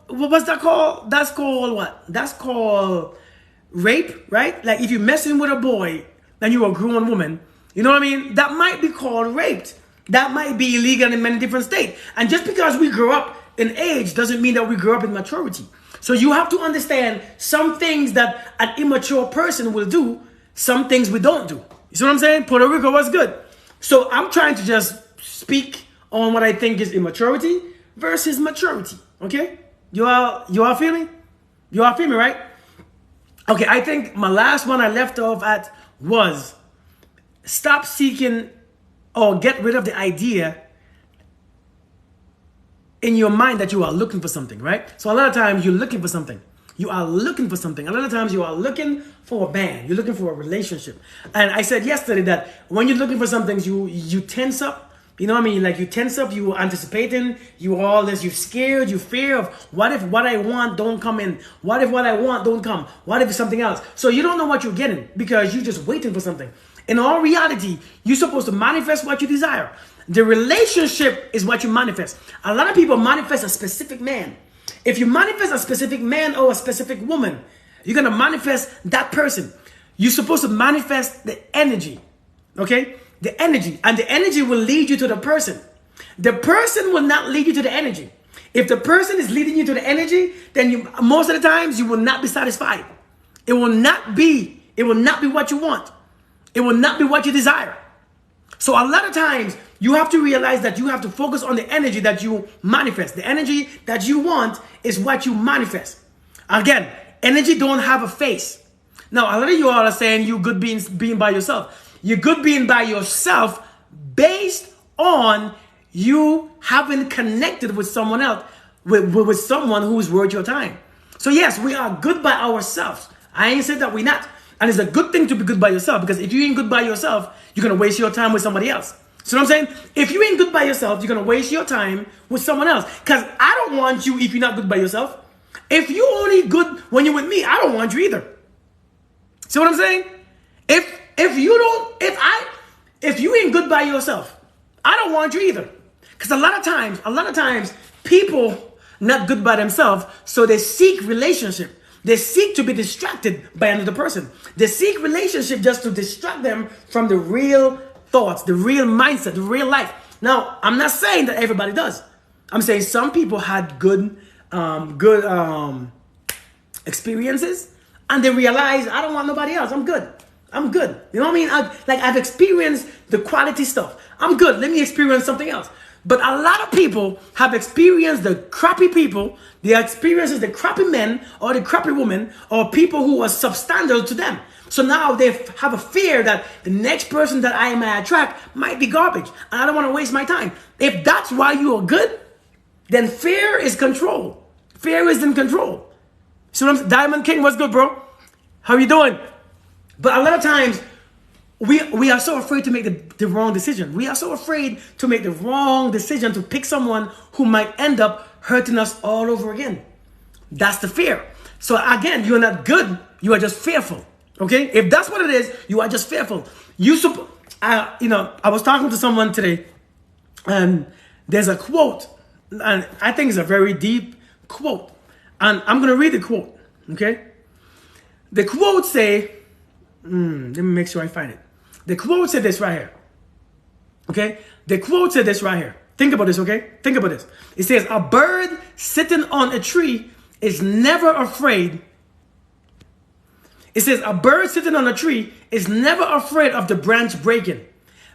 what's that called? That's called what? That's called rape, right? Like if you're messing with a boy and you're a grown woman, you know what I mean? That might be called raped. That might be illegal in many different states. And just because we grow up in age doesn't mean that we grow up in maturity. So you have to understand some things that an immature person will do, some things we don't do. You see what I'm saying? Puerto Rico was good. So I'm trying to just speak on what I think is immaturity versus maturity. Okay? You all feel me? You all feel me, right? Okay, I think my last one I left off at was stop seeking or get rid of the idea in your mind that you are looking for something, right? So a lot of times you're looking for something. You are looking for something. A lot of times you are looking for a band. You're looking for a relationship. And I said yesterday that when you're looking for something, you tense up. You know what I mean? Like you tense up, you anticipating, you're scared, you fear of what if what I want don't come in? What if what I want don't come? What if it's something else? So you don't know what you're getting because you're just waiting for something. In all reality, you're supposed to manifest what you desire. The relationship is what you manifest. A lot of people manifest a specific man. If you manifest a specific man or a specific woman, you're going to manifest that person. You're supposed to manifest the energy. Okay? The energy. And the energy will lead you to the person. The person will not lead you to the energy. If the person is leading you to the energy, then most of the times you will not be satisfied. It will not be what you want. It will not be what you desire. So a lot of times you have to realize that you have to focus on the energy that you manifest. The energy that you want is what you manifest. Again, energy don't have a face. Now, a lot of you all are saying you're good being by yourself. You're good being by yourself based on you having connected with someone else, with someone who is worth your time. So yes, we are good by ourselves. I ain't said that we're not. And it's a good thing to be good by yourself, because if you ain't good by yourself, you're going to waste your time with somebody else. See what I'm saying? If you ain't good by yourself, you're going to waste your time with someone else. Because I don't want you if you're not good by yourself. If you only good when you're with me, I don't want you either. See what I'm saying? If you ain't good by yourself, I don't want you either. Because a lot of times, people not good by themselves, so they seek relationship. They seek to be distracted by another person. They seek relationship just to distract them from the real thoughts, the real mindset, the real life. Now, I'm not saying that everybody does. I'm saying some people had good experiences, and they realize, I don't want nobody else. I'm good. You know what I mean? I've experienced the quality stuff. I'm good. Let me experience something else. But a lot of people have experienced the crappy people. They experience the crappy men or the crappy women or people who are substandard to them. So now they have a fear that the next person that I might attract might be garbage. And I don't want to waste my time. If that's why you are good, then fear is control. Fear is in control. So Diamond King, what's good, bro? How you doing? But a lot of times, we are so afraid to make the wrong decision. We are so afraid to make the wrong decision to pick someone who might end up hurting us all over again. That's the fear. So again, you're not good. You are just fearful. Okay? If that's what it is, you are just fearful. I was talking to someone today, and there's a quote, and I think it's a very deep quote. And I'm going to read the quote. Okay? The quote say, let me make sure I find it. The quote said this right here. Okay? The quote said this right here. Think about this, okay? Think about this. It says, a bird sitting on a tree is never afraid. It says, a bird sitting on a tree is never afraid of the branch breaking,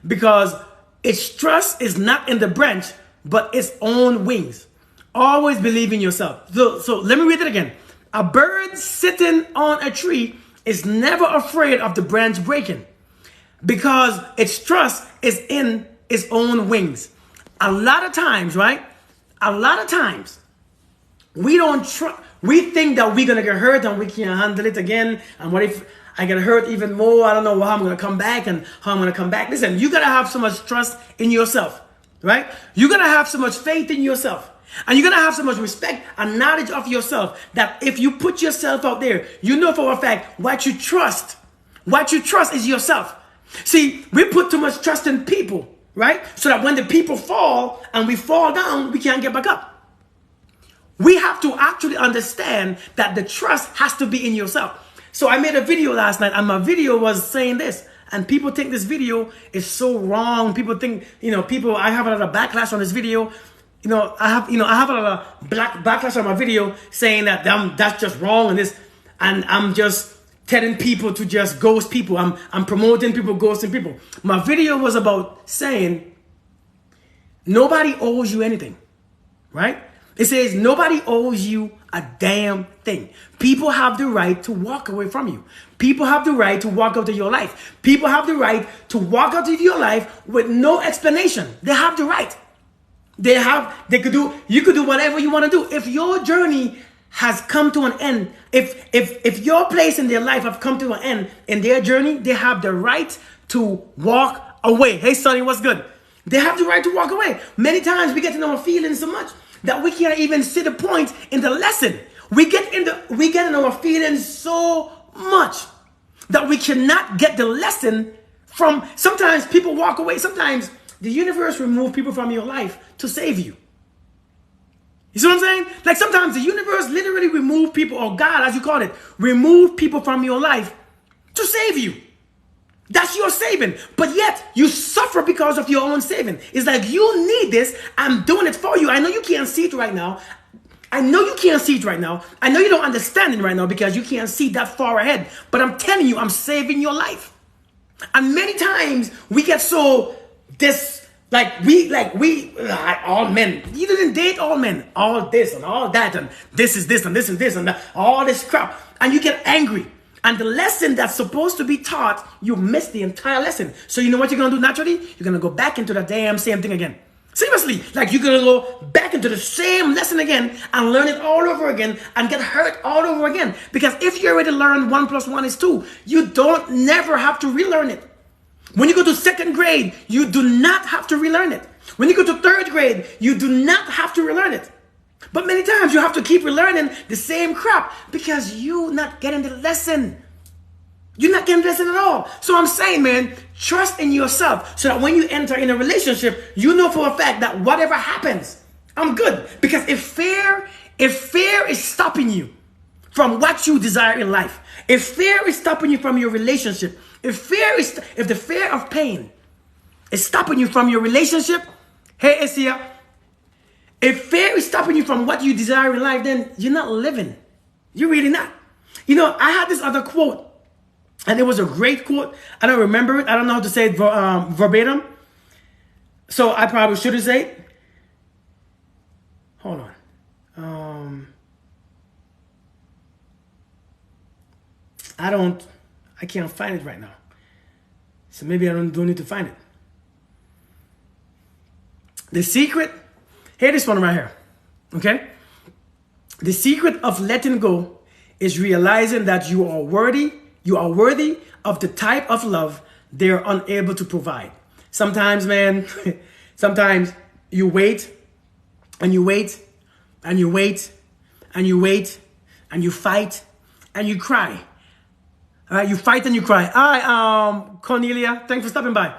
because its trust is not in the branch, but its own wings. Always believe in yourself. So let me read it again. A bird sitting on a tree is never afraid of the branch breaking, because its trust is in its own wings. A lot of times, right? A lot of times, we think that we're going to get hurt and we can't handle it again. And what if I get hurt even more? I don't know how I'm going to come back and how I'm going to come back. Listen, you got to have so much trust in yourself, right? You're going to have so much faith in yourself. And you're going to have so much respect and knowledge of yourself that if you put yourself out there, you know for a fact what you trust is yourself. See, we put too much trust in people, right? So that when the people fall and we fall down, we can't get back up. We have to actually understand that the trust has to be in yourself. So I made a video last night, and my video was saying this. And people think this video is so wrong. People think, I have a lot of backlash on this video. I have a lot of backlash on my video saying that that's just wrong and I'm just telling people to just ghost people. I'm promoting people ghosting people. My video was about saying nobody owes you anything, right? It says nobody owes you a damn thing. People have the right to walk away from you. People have the right to walk out of your life. People have the right to walk out of your life with no explanation. They have the right. You could do whatever you want to do. If your journey has come to an end, if your place in their life have come to an end in their journey, they have the right to walk away. Hey, Sonny, what's good? They have the right to walk away. Many times we get in our feelings so much that we can't even see the point in the lesson. We get in our feelings so much that we cannot get the lesson from. Sometimes people walk away. Sometimes the universe removes people from your life to save you. You see what I'm saying? Like sometimes the universe literally remove people, or God, as you call it, remove people from your life to save you. That's your saving. But yet you suffer because of your own saving. It's like, you need this. I'm doing it for you. I know you can't see it right now. I know you don't understand it right now because you can't see that far ahead. But I'm telling you, I'm saving your life. And many times we get so all men. You didn't date all men. All this and all that and this is this and this and this and that, all this crap. And you get angry. And the lesson that's supposed to be taught, you miss the entire lesson. So you know what you're going to do naturally? You're going to go back into the damn same thing again. Seriously, like you're going to go back into the same lesson again and learn it all over again and get hurt all over again. Because if you already learned 1 + 1 is 2, you don't never have to relearn it. When you go to 2nd grade, you do not have to relearn it. When you go to 3rd grade, you do not have to relearn it. But many times you have to keep relearning the same crap because you're not getting the lesson. You're not getting the lesson at all. So I'm saying, man, trust in yourself so that when you enter in a relationship, you know for a fact that whatever happens, I'm good. Because if fear is stopping you from what you desire in life, if fear is stopping you from your relationship, if the fear of pain is stopping you from your relationship, hey, Isia, if fear is stopping you from what you desire in life, then you're not living. You're really not. I had this other quote, and it was a great quote. I don't remember it. I don't know how to say it verbatim. So I probably shouldn't say it. Hold on. I can't find it right now. So maybe I don't need to find it. The secret. Here, this one right here, okay? The secret of letting go is realizing that you are worthy of the type of love they're unable to provide. Sometimes, man, sometimes you wait and you wait and you wait and you wait and you fight and you cry. All right, you fight and you cry. All right, Cornelia, thanks for stopping by.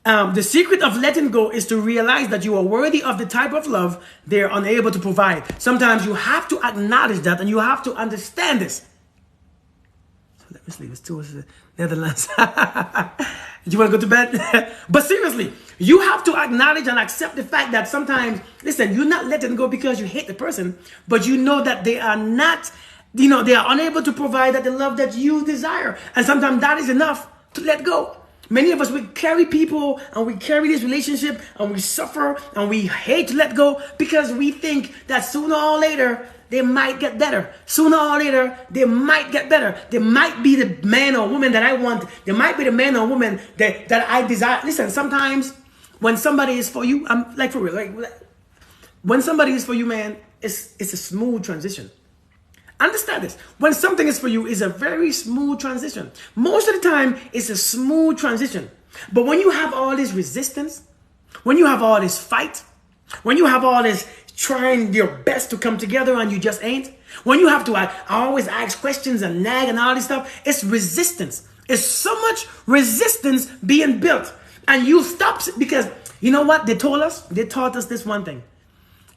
The secret of letting go is to realize that you are worthy of the type of love they're unable to provide. Sometimes you have to acknowledge that and you have to understand this. So let me sleep. It's towards the Netherlands. You want to go to bed? But seriously, you have to acknowledge and accept the fact that sometimes, listen, you're not letting go because you hate the person, but you know that they are not, they are unable to provide that the love that you desire. And sometimes that is enough to let go. Many of us, we carry people and we carry this relationship and we suffer and we hate to let go because we think that sooner or later they might get better. Sooner or later they might get better. They might be the man or woman that I want. They might be the man or woman that I desire. Listen, sometimes when somebody is for you, I'm like for real. Like when somebody is for you, man, it's a smooth transition. Understand this. When something is for you, it's a very smooth transition. Most of the time, it's a smooth transition. But when you have all this resistance, when you have all this fight, when you have all this trying your best to come together and you just ain't, when you have to I always ask questions and nag and all this stuff, it's resistance. It's so much resistance being built. And you stop because you know what they told us? They taught us this one thing.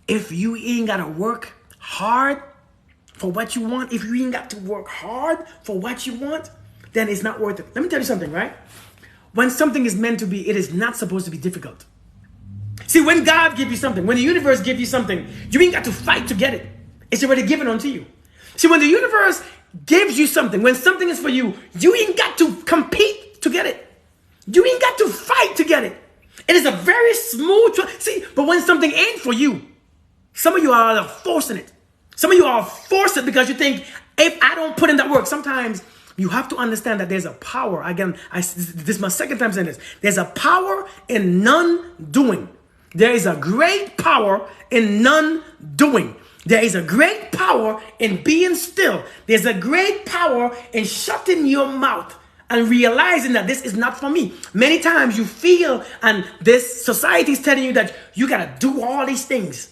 If you ain't got to work hard for what you want, if you ain't got to work hard for what you want, then it's not worth it. Let me tell you something, right? When something is meant to be, it is not supposed to be difficult. See, when God gives you something, when the universe gives you something, you ain't got to fight to get it. It's already given unto you. See, when the universe gives you something, when something is for you, you ain't got to compete to get it. You ain't got to fight to get it. It is a very smooth see, but when something ain't for you, some of you are forcing it. Some of you are forcing it because you think, if I don't put in that work, sometimes you have to understand that there's a power. Again, this is my second time saying this. There's a power in non-doing. There is a great power in non-doing. There is a great power in being still. There's a great power in shutting your mouth and realizing that this is not for me. Many times you feel, and this society is telling you that you got to do all these things.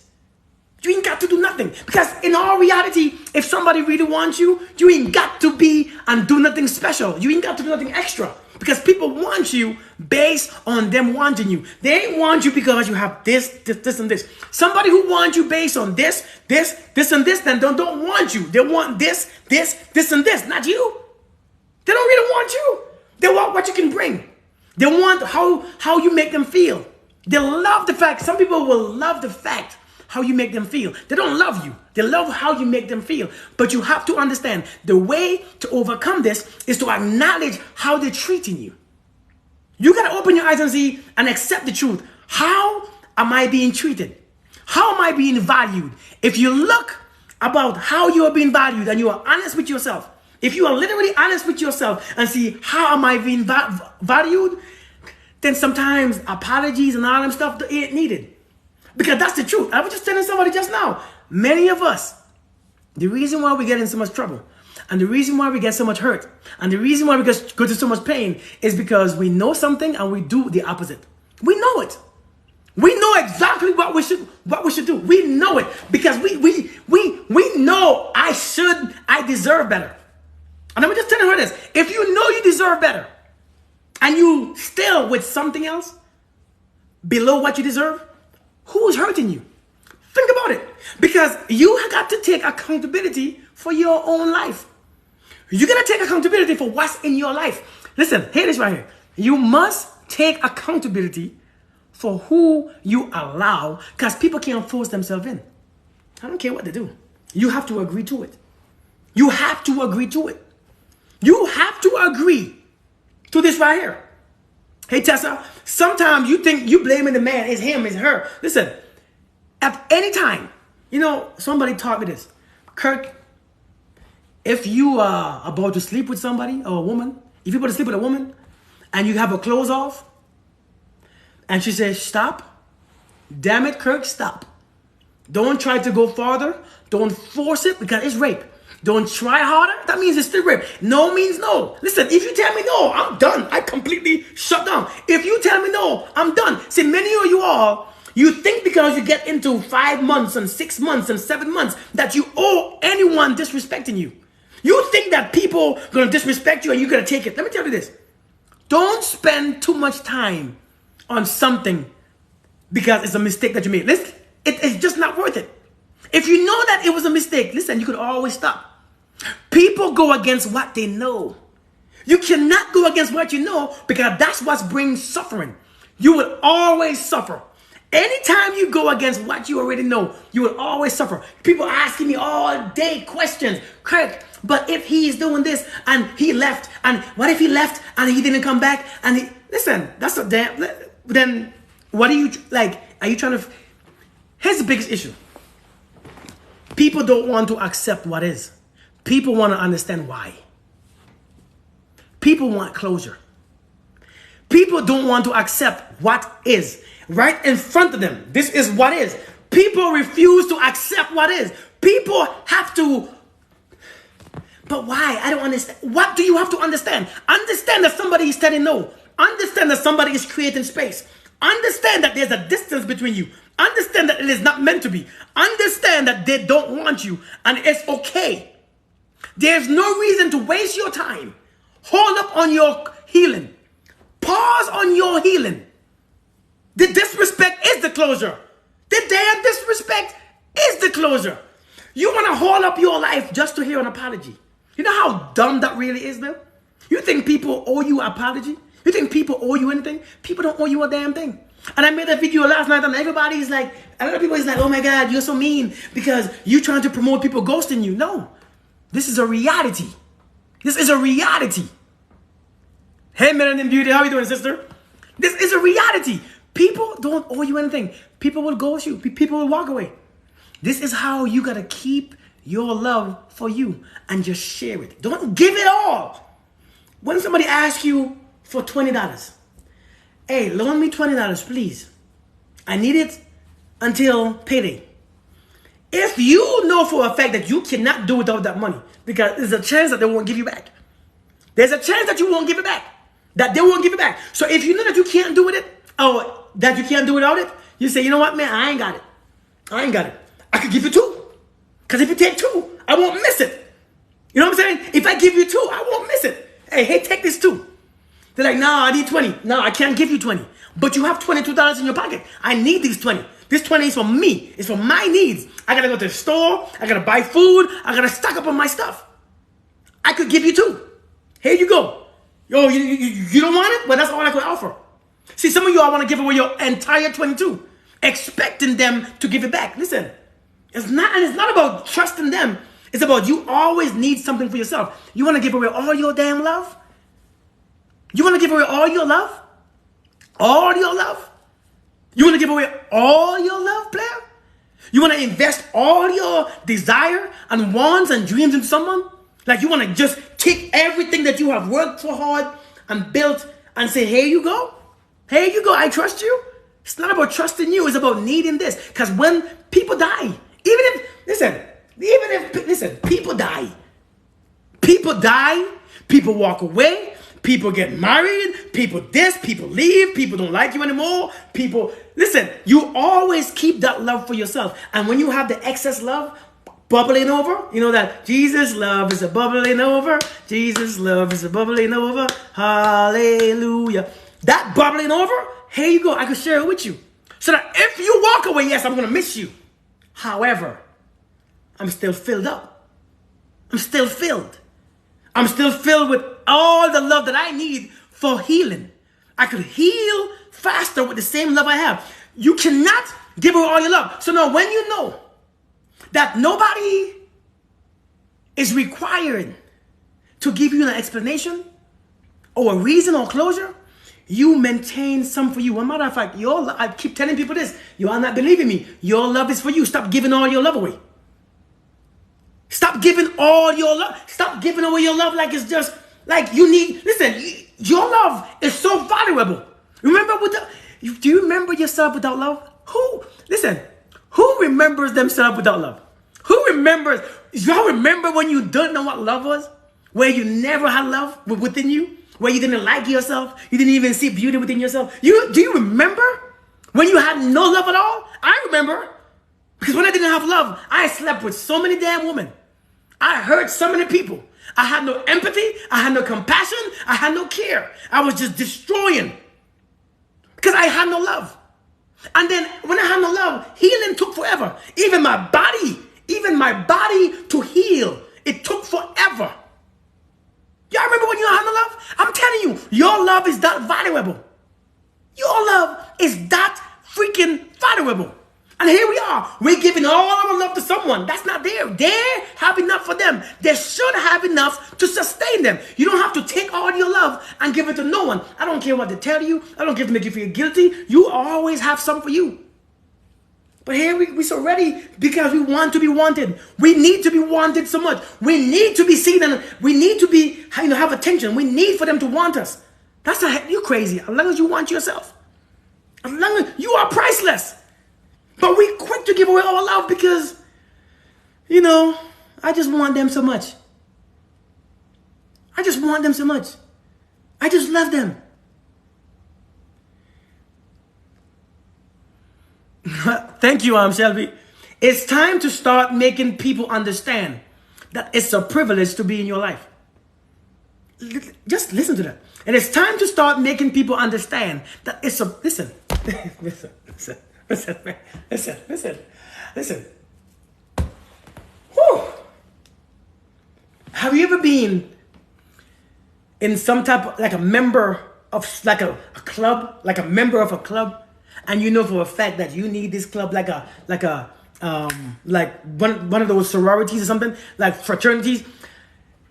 You ain't got to do nothing. Because in all reality, if somebody really wants you, you ain't got to be and do nothing special. You ain't got to do nothing extra. Because people want you based on them wanting you. They ain't want you because you have this, and this. Somebody who wants you based on this, and this, then don't want you. They want this, and this, not you. They don't really want you. They want what you can bring. They want how you make them feel. They love the fact, some people will love the fact how you make them feel. They don't love you. They love how you make them feel. But you have to understand the way to overcome this is to acknowledge how they're treating you. You got to open your eyes and see and accept the truth. How am I being treated? How am I being valued? If you look about how you are being valued and you are honest with yourself, if you are literally honest with yourself and see how am I being valued, then sometimes apologies and all that stuff ain't needed. Because that's the truth. I was just telling somebody just now, many of us, the reason why we get in so much trouble and the reason why we get so much hurt and the reason why we go through so much pain is because we know something and we do the opposite. We know it. We know exactly what we should do. We know it because we know I deserve better. And I'm just telling her this. If you know you deserve better and you still with something else below what you deserve, who's hurting you? Think about it. Because you got to take accountability for your own life. You got to take accountability for what's in your life. Listen, hear this right here. You must take accountability for who you allow, because people can't force themselves in. I don't care what they do. You have to agree to it. You have to agree to it. You have to agree to this right here. Hey, Tessa, sometimes you think you blaming the man. It's him, it's her. Listen, at any time, somebody taught me this. Kirk, if you are about to sleep with somebody or a woman, if you're about to sleep with a woman and you have her clothes off and she says, stop, damn it, Kirk, stop. Don't try to go farther. Don't force it because it's rape. Don't try harder. That means it's still rape. No means no. Listen, if you tell me no, I'm done. I completely shut down. If you tell me no, I'm done. See, many of you all, you think because you get into 5 months and 6 months and 7 months that you owe anyone disrespecting you. You think that people are going to disrespect you and you're going to take it. Let me tell you this. Don't spend too much time on something because it's a mistake that you made. Listen, it's just not worth it. If you know that it was a mistake, listen, you could always stop. People go against what they know. You cannot go against what you know because that's what brings suffering. You will always suffer. Anytime you go against what you already know, you will always suffer. People asking me all day questions. Kirk, but if he's doing this and he left, and what if he left and he didn't come back? And listen, that's a damn. Then what are you like? Are you trying to? Here's the biggest issue. People don't want to accept what is. People want to understand why. People want closure. People don't want to accept what is right in front of them. This is what is. People refuse to accept what is. People have to. But why? I don't understand. What do you have to understand? Understand that somebody is telling no. Understand that somebody is creating space. Understand that there's a distance between you. Understand that it is not meant to be. Understand that they don't want you and it's okay. There's no reason to waste your time. Hold up on your healing. Pause on your healing. The disrespect is the closure. The damn disrespect is the closure. You want to hold up your life just to hear an apology. You know how dumb that really is, man? You think people owe you an apology? You think people owe you anything? People don't owe you a damn thing. And I made a video last night and everybody's like, a lot of people is like, oh my God, you're so mean because you're trying to promote people ghosting you. No, this is a reality. This is a reality. Hey, Melanin Beauty, how you doing, sister? This is a reality. People don't owe you anything. People will ghost you. People will walk away. This is how you got to keep your love for you and just share it. Don't give it all. When somebody asks you for $20, hey, loan me $20, please. I need it until payday. If you know for a fact that you cannot do without that money, because there's a chance that they won't give you back. There's a chance that you won't give it back. That they won't give it back. So if you know that you can't do with it, or that you can't do without it, you say, you know what, man, I ain't got it. I ain't got it. I could give you $2. Because if you take $2, I won't miss it. You know what I'm saying? If I give you $2, I won't miss it. Hey, take this $2. They're like, no, I need $20. No, I can't give you $20. But you have $22 in your pocket. I need these $20. This $20 is for me. It's for my needs. I gotta go to the store. I gotta buy food. I gotta stock up on my stuff. I could give you $2. Here you go. Yo, you don't want it? Well, that's all I could offer. See, some of you all want to give away your entire 22, expecting them to give it back. Listen, it's not about trusting them. It's about you always need something for yourself. You want to give away all your damn love? You want to give away all your love? All your love? You want to give away all your love, player? You want to invest all your desire and wants and dreams into someone? Like you want to just take everything that you have worked so hard and built and say, here you go. Here you go. I trust you. It's not about trusting you. It's about needing this. Because when people die, people die. People die. People walk away. People get married. People people leave. People don't like you anymore. You always keep that love for yourself. And when you have the excess love bubbling over, you know that Jesus' love is a bubbling over. Jesus' love is a bubbling over. Hallelujah. That bubbling over, here you go. I can share it with you. So that if you walk away, yes, I'm going to miss you. However, I'm still filled up. I'm still filled. I'm still filled with all the love that I need for healing. I could heal faster with the same love I have. You cannot give away all your love. So now when you know that nobody is required to give you an explanation or a reason or closure, you maintain some for you. As a matter of fact, I keep telling people this. You are not believing me. Your love is for you. Stop giving all your love away. Stop giving all your love. Stop giving away your love like it's just like you need. Listen, your love is so valuable. Do you remember yourself without love? Who remembers themselves without love? Who remembers? Y'all remember when you don't know what love was? Where you never had love within you? Where you didn't like yourself? You didn't even see beauty within yourself? Do you remember when you had no love at all? I remember. Because when I didn't have love, I slept with so many damn women. I hurt so many people. I had no empathy. I had no compassion. I had no care. I was just destroying. Because I had no love. And then when I had no love, healing took forever. Even my body to heal, it took forever. Y'all remember when you had no love? I'm telling you, your love is that valuable. Your love is that freaking valuable. And here we are. We're giving all our love to someone that's not there. They have enough for them. They should have enough to sustain them. You don't have to take all your love and give it to no one. I don't care what they tell you. I don't care to make you feel guilty. You always have some for you. But here we're so ready because we want to be wanted. We need to be wanted so much. We need to be seen and we need to be, have attention. We need for them to want us. That's not, you crazy. As long as you want yourself. As long as you are priceless. But we quick to give away our love because, I just want them so much. I just want them so much. I just love them. Thank you, Shelby. It's time to start making people understand that it's a privilege to be in your life. Just listen to that. And it's time to start making people understand that listen. Have you ever been in some type of, like a member of like a club, like a member of a club, and you know for a fact that you need this club like one of those sororities or something, like fraternities?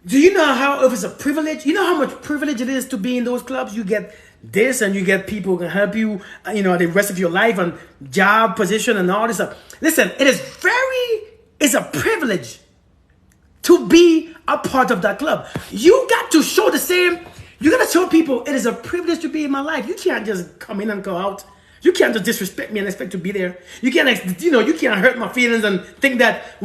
Do you know how, if it's a privilege, you know how much privilege it is to be in those clubs? You get this, and you get people who can help you, the rest of your life, and job position and all this stuff. Listen, it's a privilege to be a part of that club. You got to show the same. You got to show people it is a privilege to be in my life. You can't just come in and go out. You can't just disrespect me and expect to be there. You can't, you can't hurt my feelings and think that,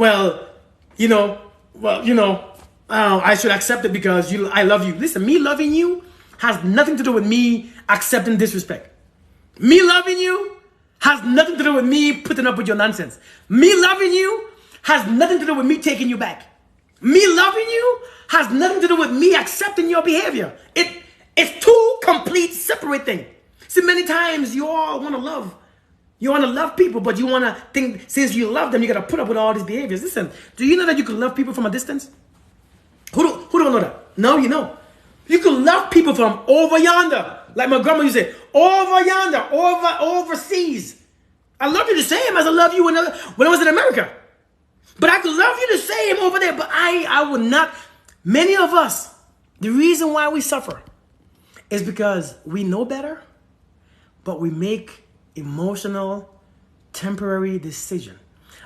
I should accept it because I love you. Listen, me loving you has nothing to do with me accepting disrespect. Me loving you has nothing to do with me putting up with your nonsense. Me loving you has nothing to do with me taking you back. Me loving you has nothing to do with me accepting your behavior. It's two complete separate things. See, many times you all want to love. You want to love people, but you want to think since you love them, you got to put up with all these behaviors. Listen, do you know that you can love people from a distance? Who don't know that? No, you know. You can love people from over yonder. Like my grandma used to say, over yonder, overseas. I love you the same as I love you when I was in America. But I could love you the same over there. But I would not. Many of us, the reason why we suffer is because we know better, but we make emotional, temporary decisions.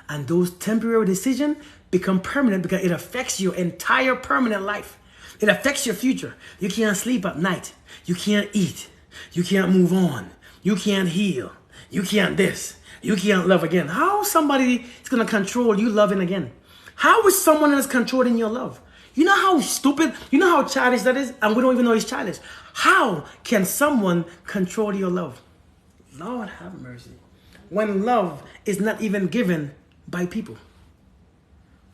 And those temporary decisions become permanent because it affects your entire permanent life. It affects your future. You can't sleep at night. You can't eat. You can't move on. You can't heal. You can't this. You can't love again. How somebody is going to control you loving again? How is someone else controlling your love? You know how stupid, you know how childish that is? And we don't even know it's childish. How can someone control your love? Lord have mercy. When love is not even given by people.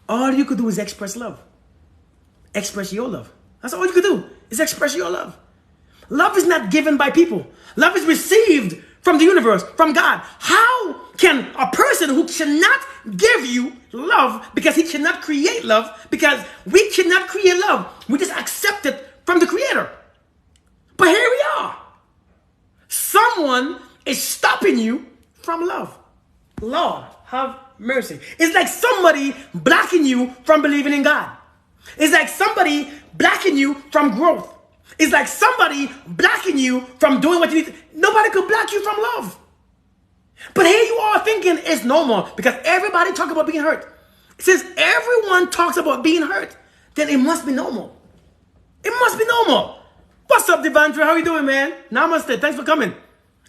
All you could do is express love. Express your love. That's all you could do is express your love. Love is not given by people. Love is received from the universe, from God. How can a person who cannot give you love because he cannot create love, because we cannot create love, we just accept it from the Creator. But here we are. Someone is stopping you from love. Lord, have mercy. It's like somebody blocking you from believing in God. It's like somebody blocking you from growth. It's like somebody blocking you from doing what you need. Nobody could block you from love. But here you are thinking it's normal because everybody talks about being hurt. Since everyone talks about being hurt, then it must be normal. It must be normal. What's up, Devandre? How you doing, man? Namaste. Thanks for coming.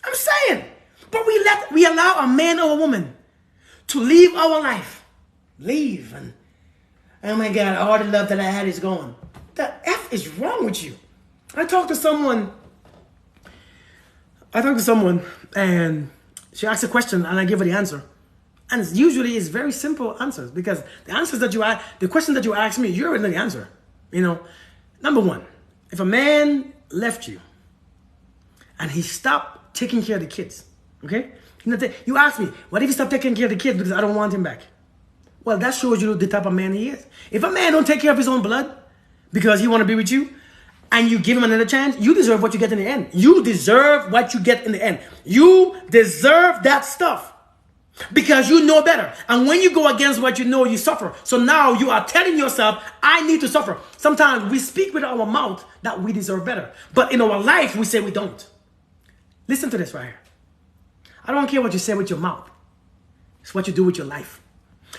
I'm saying, but we allow a man or a woman to leave our life. Leave. And oh my God, all the love that I had is gone. The F is wrong with you. I talked to someone and she asked a question and I give her the answer. And usually it's very simple answers because the question that you ask me, you already know the answer. Number one, if a man left you and he stopped taking care of the kids, okay? You ask me, what if he stopped taking care of the kids because I don't want him back? Well, that shows you the type of man he is. If a man don't take care of his own blood because he want to be with you, and you give him another chance, you deserve what you get in the end. You deserve what you get in the end. You deserve that stuff because you know better. And when you go against what you know, you suffer. So now you are telling yourself, I need to suffer. Sometimes we speak with our mouth that we deserve better. But in our life, we say we don't. Listen to this right here. I don't care what you say with your mouth. It's what you do with your life.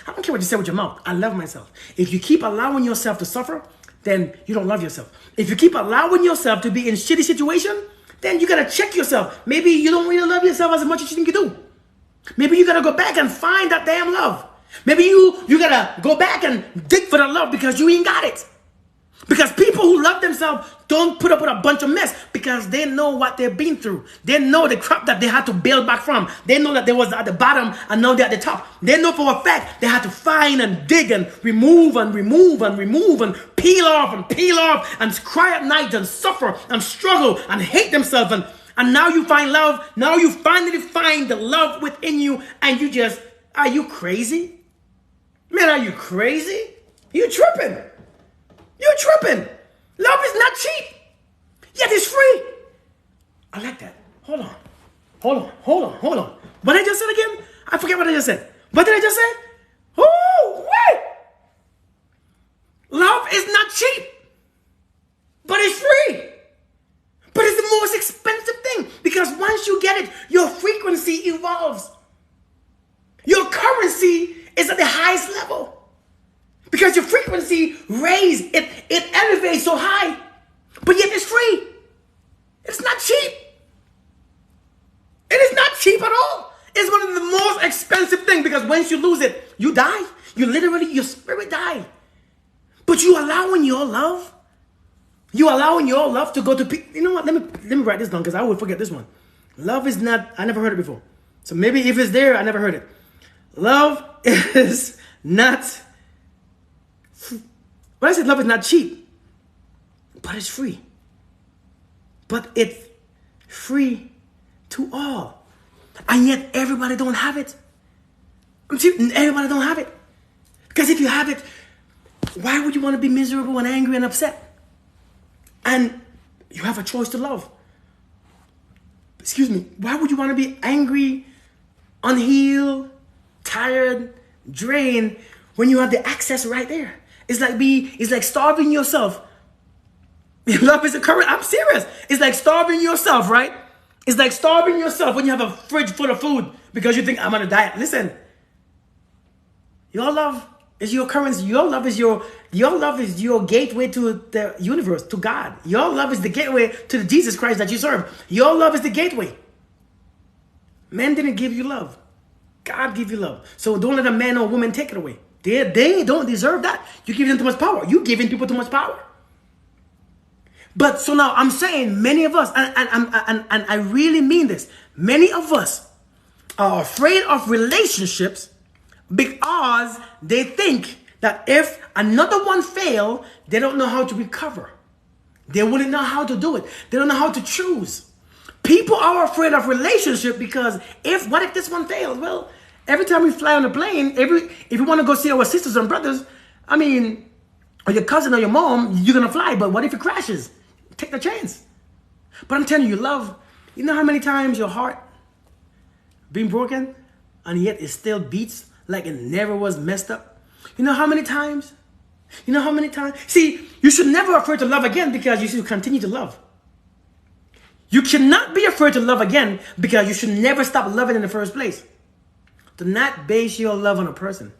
I don't care what you say with your mouth. I love myself. If you keep allowing yourself to suffer, then you don't love yourself. If you keep allowing yourself to be in shitty situation, then you got to check yourself. Maybe you don't really love yourself as much as you think you do. Maybe you got to go back and find that damn love. Maybe you got to go back and dig for the love because you ain't got it. Because people who love themselves don't put up with a bunch of mess because they know what they've been through. They know the crap that they had to build back from. They know that they was at the bottom and now they're at the top. They know for a fact they had to find and dig and remove and peel off and cry at night and suffer and struggle and hate themselves. And now you find love. Now you finally find the love within you and are you crazy? Man, are you crazy? You tripping. You're tripping. Love is not cheap, yet it's free. I like that. Hold on. What did I just say again? I forget what I just said. What did I just say? Oh, wait. Love is not cheap, but it's free. But it's the most expensive thing because once you get it, your frequency evolves. Your currency is at the highest level because your frequency raised, it elevates so high, but yet it's free. It's not cheap. It is not cheap at all. It's one of the most expensive things because once you lose it, you die. You literally, your spirit die. But you allowing your love to go to people. You know what? Let me write this down because I will forget this one. Love is not, I never heard it before. So maybe if it's there, I never heard it. Love is not, when I said love is not cheap, but it's free. But it's free to all. And yet everybody don't have it. Everybody don't have it. Because if you have it, why would you want to be miserable and angry and upset? And you have a choice to love. Excuse me. Why would you want to be angry, unhealed, tired, drained when you have the access right there? It's like starving yourself. Love is a current. I'm serious. It's like starving yourself, right? It's like starving yourself when you have a fridge full of food because you think I'm on a diet. Listen, your love is your currency. Your love is your gateway to the universe, to God. Your love is the gateway to the Jesus Christ that you serve. Your love is the gateway. Men didn't give you love. God gave you love. So don't let a man or woman take it away. They don't deserve that. You give them too much power. You giving people too much power. But so now I'm saying many of us, and I really mean this, many of us are afraid of relationships because they think that if another one fails, they don't know how to recover. They wouldn't know how to do it. They don't know how to choose. People are afraid of relationship because what if this one fails? Well, every time we fly on a plane, if we want to go see our sisters and brothers, or your cousin or your mom, you're going to fly. But what if it crashes? Take the chance. But I'm telling you, love, you know how many times your heart been broken and yet it still beats like it never was messed up? You know how many times? See, you should never be afraid to love again because you should continue to love. You cannot be afraid to love again because you should never stop loving in the first place. Do not base your love on a person.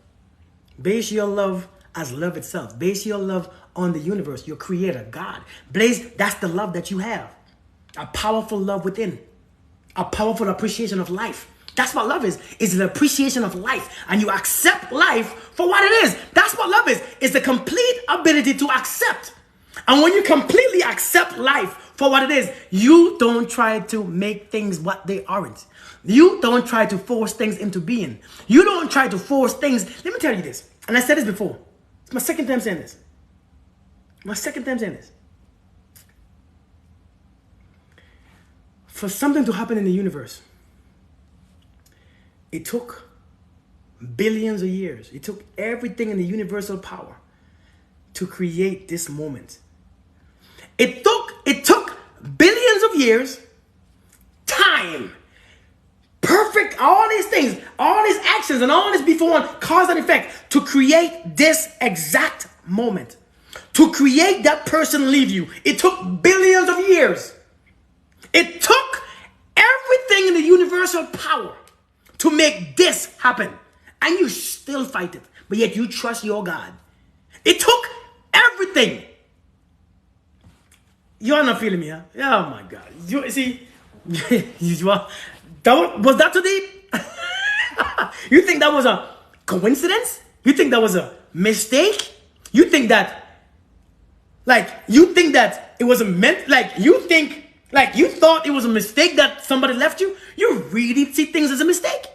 Base your love as love itself. Base your love on the universe, your creator, God. That's the love that you have. A powerful love within. A powerful appreciation of life. That's what love is. It's an appreciation of life. And you accept life for what it is. That's what love is. It's the complete ability to accept. And when you completely accept life for what it is, you don't try to make things what they aren't. You don't try to force things into being. You don't try to force things. Let me tell you this. And I said this before. It's my second time saying this. For something to happen in the universe, it took billions of years. It took everything in the universal power to create this moment. It took billions of years, time, perfect, all these things, all these actions and all this before cause and effect to create this exact moment. To create that person leave you. It took billions of years. It took everything in the universal power to make this happen. And you still fight it. But yet you trust your God. It took everything. You're not feeling me, huh? Oh my God. You see, was that too deep? You think that was a coincidence? You think that was a mistake? You think that it was you thought it was a mistake that somebody left you? You really see things as a mistake?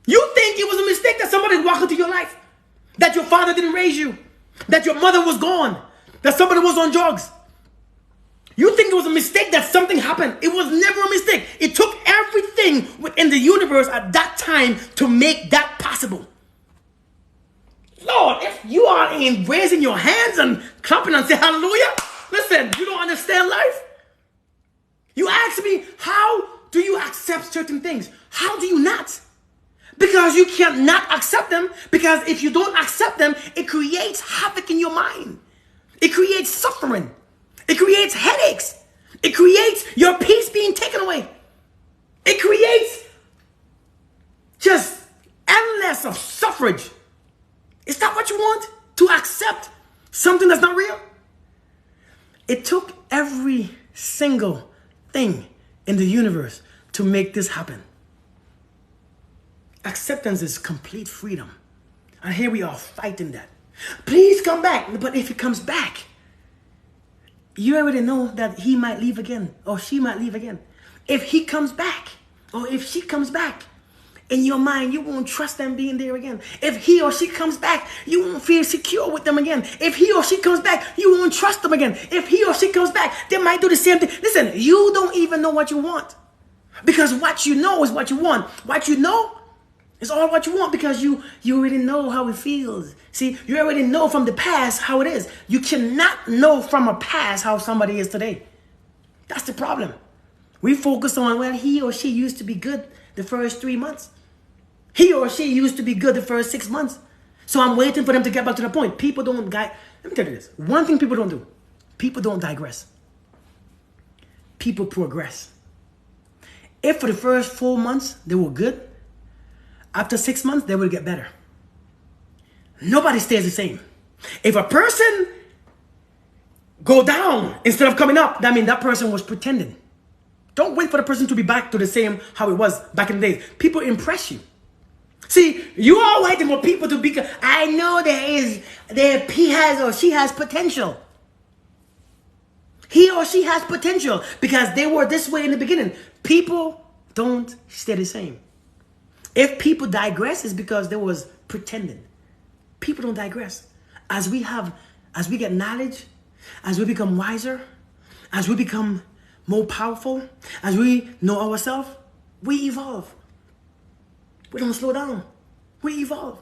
You think it was a mistake that somebody walked into your life? That your father didn't raise you? That your mother was gone? That somebody was on drugs? You think it was a mistake that something happened? It was never a mistake. It took everything within the universe at that time to make that possible. Lord, if you are in raising your hands and clapping and say hallelujah. Listen, you don't understand life. You ask me, how do you accept certain things? How do you not? Because you can't not accept them. Because if you don't accept them, it creates havoc in your mind. It creates suffering. It creates headaches. It creates your peace being taken away. It creates just endless of suffrage. Is that what you want? To accept something that's not real? It took every single thing in the universe to make this happen. Acceptance is complete freedom. And here we are fighting that. Please come back. But if he comes back, you already know that he might leave again or she might leave again. If he comes back or if she comes back, in your mind, you won't trust them being there again. If he or she comes back, you won't feel secure with them again. If he or she comes back, you won't trust them again. If he or she comes back, they might do the same thing. Listen, you don't even know what you want. Because what you know is what you want. What you know is all what you want because you already know how it feels. See, you already know from the past how it is. You cannot know from a past how somebody is today. That's the problem. We focus on, well, he or she used to be good the first 3 months. He or she used to be good the first 6 months. So I'm waiting for them to get back to the point. People don't let me tell you this. One thing people don't do. People don't digress. People progress. If for the first 4 months they were good, after 6 months they will get better. Nobody stays the same. If a person go down instead of coming up, that means that person was pretending. Don't wait for the person to be back to the same how it was back in the days. People impress you. See, you are waiting for people to be. I know he has or she has potential. He or she has potential because they were this way in the beginning. People don't stay the same. If people digress, it's because they was pretending. People don't digress. As we get knowledge, as we become wiser, as we become more powerful, as we know ourselves, we evolve. We don't slow down. We evolve.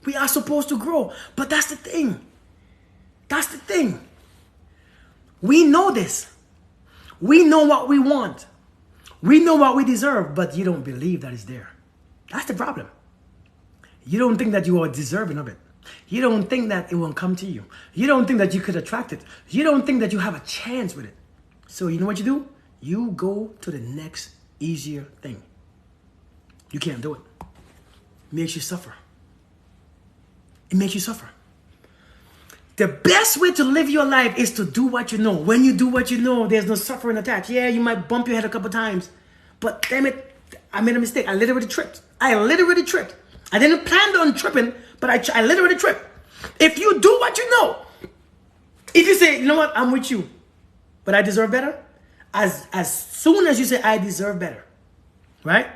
We are supposed to grow. But that's the thing. That's the thing. We know this. We know what we want. We know what we deserve, but you don't believe that it's there. That's the problem. You don't think that you are deserving of it. You don't think that it will come to you. You don't think that you could attract it. You don't think that you have a chance with it. So you know what you do? You go to the next easier thing. You can't do it. It makes you suffer. It makes you suffer. The best way to live your life is to do what you know. When you do what you know, there's no suffering attached. Yeah, you might bump your head a couple times. But damn it, I made a mistake. I literally tripped. I didn't plan on tripping, but I literally tripped. If you do what you know, if you say, you know what, I'm with you, but I deserve better, as soon as you say, I deserve better, right?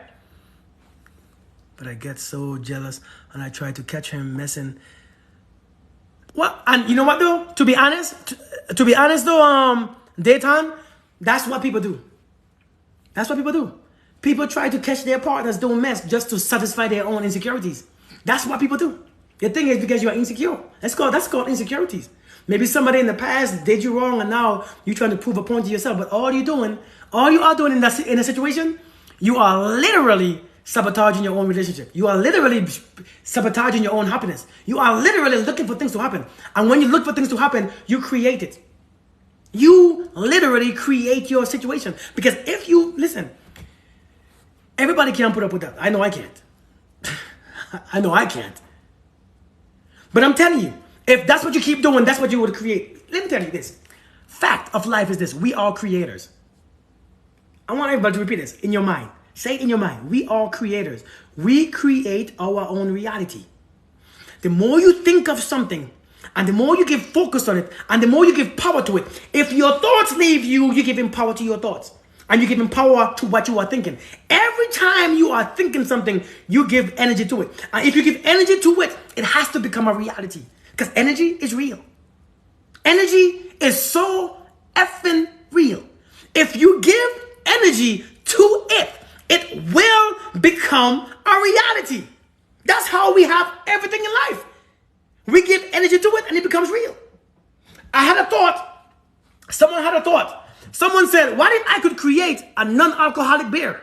But I get so jealous and I try to catch him messing. What? And you know what though? To be honest though, Dayton, that's what people do. That's what people do. People try to catch their partners doing mess just to satisfy their own insecurities. That's what people do. The thing is because you are insecure. That's called insecurities. Maybe somebody in the past did you wrong and now you're trying to prove a point to yourself. But all you are doing in a situation, you are literally sabotaging your own relationship. You are literally sabotaging your own happiness. You are literally looking for things to happen. And when you look for things to happen, you create it. You literally create your situation. Because if you, listen, everybody can't put up with that. I know I can't. I know I can't. But I'm telling you, if that's what you keep doing, that's what you would create. Let me tell you this. Fact of life is this. We are creators. I want everybody to repeat this in your mind. Say it in your mind. We are creators. We create our own reality. The more you think of something, and the more you give focus on it, and the more you give power to it, if your thoughts leave you, you're giving power to your thoughts. And you're giving power to what you are thinking. Every time you are thinking something, you give energy to it. And if you give energy to it, it has to become a reality. Because energy is real. Energy is so effing real. If you give energy to it, it will become a reality. That's how we have everything in life. We give energy to it and it becomes real. I had a thought. Someone had a thought. Someone said, what if I could create a non-alcoholic beer?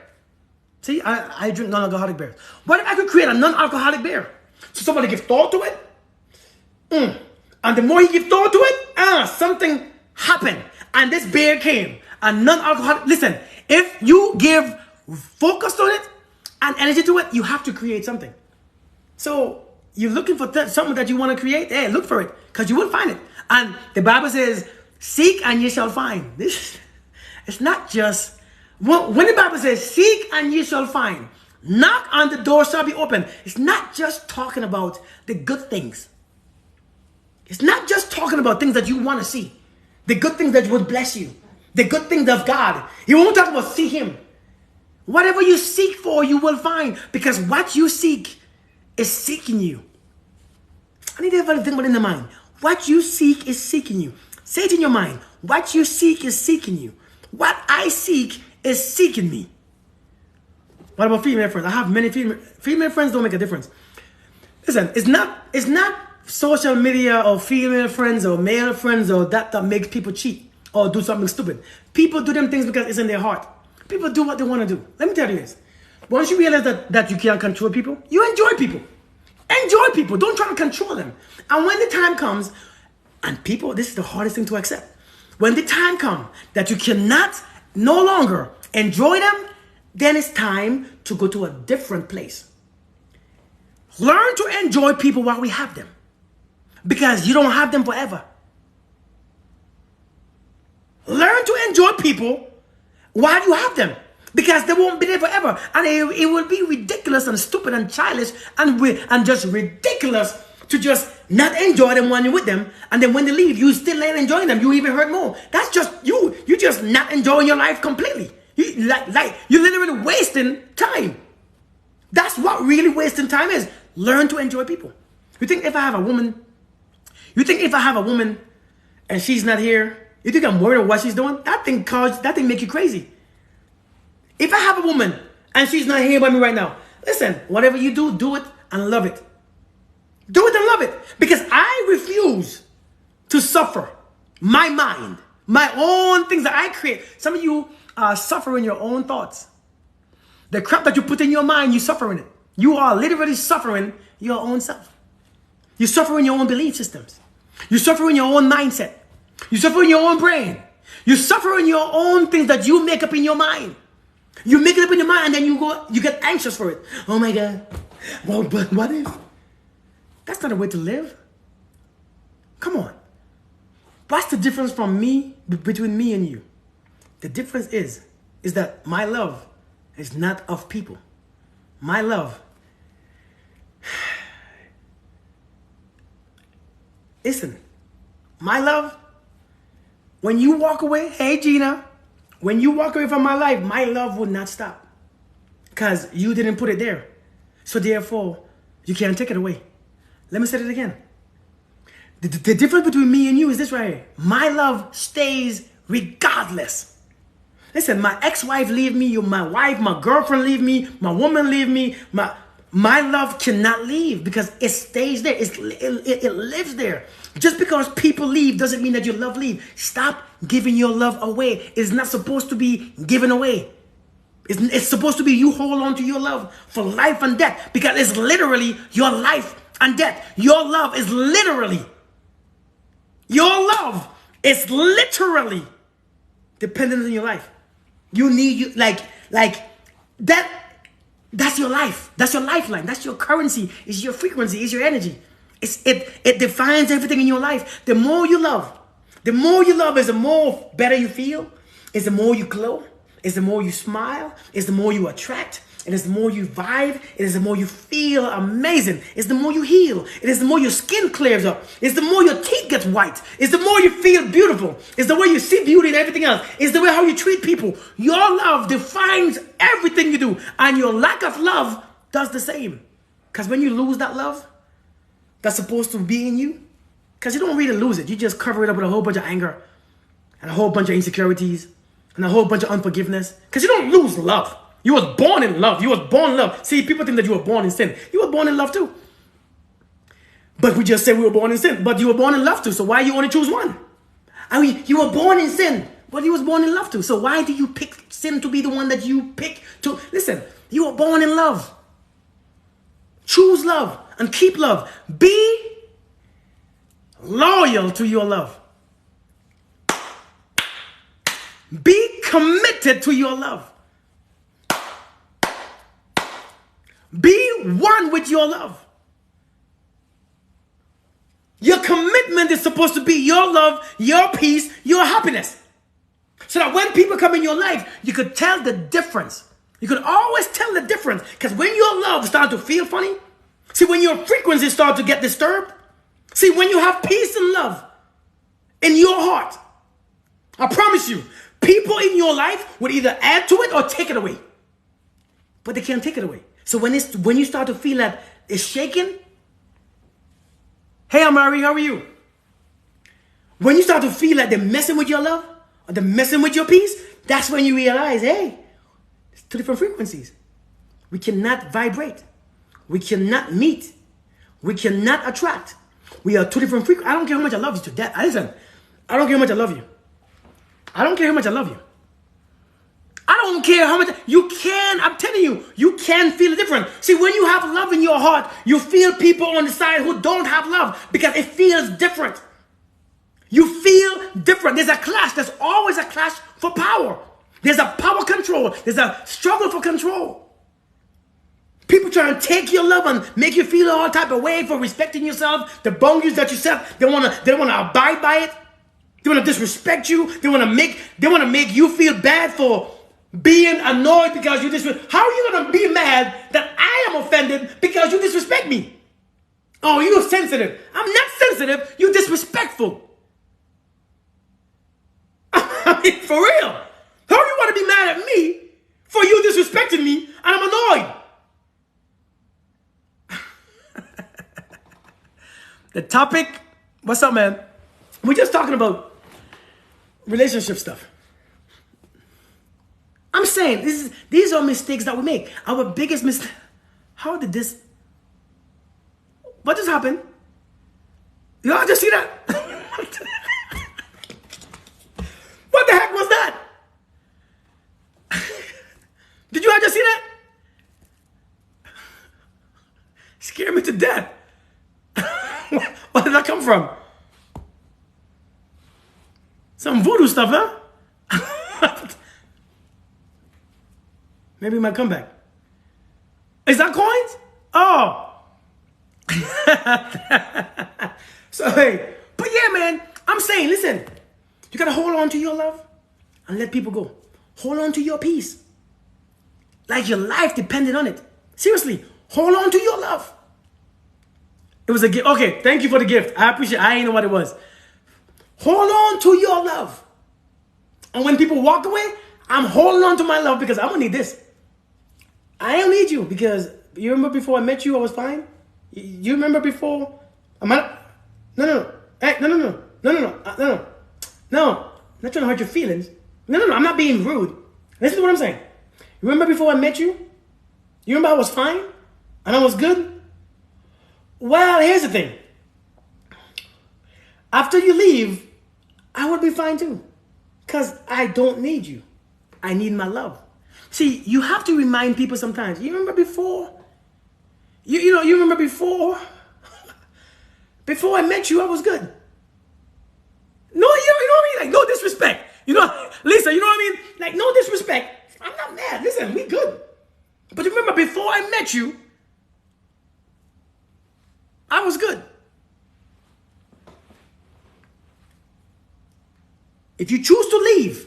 See, I drink non-alcoholic beer. What if I could create a non-alcoholic beer? So somebody give thought to it. And the more you give thought to it, something happened. And this beer came. A non-alcoholic. Listen, if you give focus on it and energy to it, you have to create something. So you're looking for something that you want to create? Hey, look for it, because you will find it. And the Bible says, seek and you shall find. It's not just, when the Bible says, seek and you shall find, knock and the door shall be open. It's not just talking about the good things. It's not just talking about things that you want to see. The good things that would bless you. The good things of God. You won't talk about seek Him. Whatever you seek for, you will find. Because what you seek is seeking you. I need everybody to think about it in the mind. What you seek is seeking you. Say it in your mind. What you seek is seeking you. What I seek is seeking me. What about female friends? I have many female friends. Don't make a difference. Listen, it's not social media or female friends or male friends or that makes people cheat or do something stupid. People do them things because it's in their heart. People do what they want to do. Let me tell you this. Once you realize that you can't control people, you enjoy people. Enjoy people. Don't try to control them. And when the time comes, and people, this is the hardest thing to accept. When the time comes that you cannot no longer enjoy them, then it's time to go to a different place. Learn to enjoy people while we have them. Because you don't have them forever. Learn to enjoy people while you have them. Because they won't be there forever. And it will be ridiculous and stupid and childish and just ridiculous to just not enjoy them when you're with them. And then when they leave, you still ain't enjoying them. You even hurt more. That's just you. You're just not enjoying your life completely. You're literally wasting time. That's what really wasting time is. Learn to enjoy people. You think if I have a woman and she's not here, you think I'm worried about what she's doing? That thing make you crazy. If I have a woman and she's not here by me right now, listen, whatever you do, do it and love it. Do it and love it. Because I refuse to suffer my mind, my own things that I create. Some of you are suffering your own thoughts. The crap that you put in your mind, you're suffering it. You are literally suffering your own self. You're suffering your own belief systems. You're suffering your own mindset. You're suffering your own brain. You're suffering your own things that you make up in your mind. You make it up in your mind and then you get anxious for it. Oh my God. Well, but what if? That's not a way to live. Come on. What's the difference between me and you? The difference is that my love is not of people. My love. Listen, my love, when you walk away, hey Gina, when you walk away from my life, my love will not stop. Because you didn't put it there. So therefore, you can't take it away. Let me say it again. The difference between me and you is this right here. My love stays regardless. Listen, my ex-wife leave me, my wife, my girlfriend leave me, my woman leave me, my love cannot leave because it stays there. It lives there. Just because people leave doesn't mean that your love leaves. Stop giving your love away. It's not supposed to be given away. It's supposed to be you hold on to your love for life and death because it's literally your life and death. Your love is literally dependent on your life. You need like that. That's your life. That's your lifeline. That's your currency. It's your frequency. It's your energy. It defines everything in your life. The more you love is the more better you feel. It's the more you glow. It's the more you smile. It's the more you attract. It is the more you vibe. It is the more you feel amazing. It's the more you heal. It is the more your skin clears up. It's the more your teeth get white. It's the more you feel beautiful. It's the way you see beauty and everything else. It's the way how you treat people. Your love defines everything you do. And your lack of love does the same. Because when you lose that love that's supposed to be in you, because you don't really lose it. You just cover it up with a whole bunch of anger and a whole bunch of insecurities and a whole bunch of unforgiveness. Because you don't lose love. You was born in love. You was born in love. See, people think that you were born in sin. You were born in love too. But we just said we were born in sin. But you were born in love too. So why you only choose one? I mean, you were born in sin, but you was born in love too. So why do you pick sin to be the one that you pick to? Listen, you were born in love. Choose love and keep love. Be loyal to your love. Be committed to your love. Be one with your love. Your commitment is supposed to be your love, your peace, your happiness. So that when people come in your life, you could tell the difference. You could always tell the difference. Because when your love starts to feel funny, see, when your frequencies start to get disturbed, see, when you have peace and love in your heart, I promise you, people in your life would either add to it or take it away. But they can't take it away. So when you start to feel that it's shaking, hey, Amari, how are you? When you start to feel like they're messing with your love or they're messing with your peace, that's when you realize, hey, it's two different frequencies. We cannot vibrate. We cannot meet. We cannot attract. We are two different frequencies. I don't care how much I love you to death. Listen, I don't care how much I love you. I don't care how much I love you. I don't care how much you can. I'm telling you, you can feel different. See, when you have love in your heart, you feel people on the side who don't have love because it feels different. You feel different. There's a clash. There's always a clash for power. There's a power control. There's a struggle for control. People try to take your love and make you feel all type of way for respecting yourself. The boundaries that you set, they want to abide by it. They want to disrespect you. They want to make you feel bad for being annoyed because you disrespect. How are you going to be mad that I am offended because you disrespect me? Oh, you're sensitive. I'm not sensitive. You're disrespectful. I mean, for real. How do you want to be mad at me for you disrespecting me and I'm annoyed? The topic, what's up, man? We're just talking about relationship stuff. I'm saying these are mistakes that we make. Our biggest mistake. How did this? What just happened? Y'all just see that? What the heck was that? Did you all just see that? Scared me to death. Where did that come from? Some voodoo stuff, huh? Maybe it might come back. Is that coins? Oh. So, hey. But yeah, man. I'm saying, listen. You got to hold on to your love and let people go. Hold on to your peace. Like your life depended on it. Seriously. Hold on to your love. It was a gift. Okay, thank you for the gift. I appreciate it. I didn't know what it was. Hold on to your love. And when people walk away, I'm holding on to my love because I'm going to need this. I don't need you because you remember before I met you, I was fine? You remember before? No. Hey, no. No, I'm not trying to hurt your feelings. No, I'm not being rude. Listen to what I'm saying. You remember before I met you? You remember I was fine? And I was good? Well, here's the thing. After you leave, I would be fine too. Because I don't need you. I need my love. See, you have to remind people sometimes. You remember before? You remember before? Before I met you, I was good. No, you know what I mean? Like, no disrespect. You know, Lisa, you know what I mean? Like, no disrespect. I'm not mad. Listen, we good. But you remember before I met you, I was good. If you choose to leave,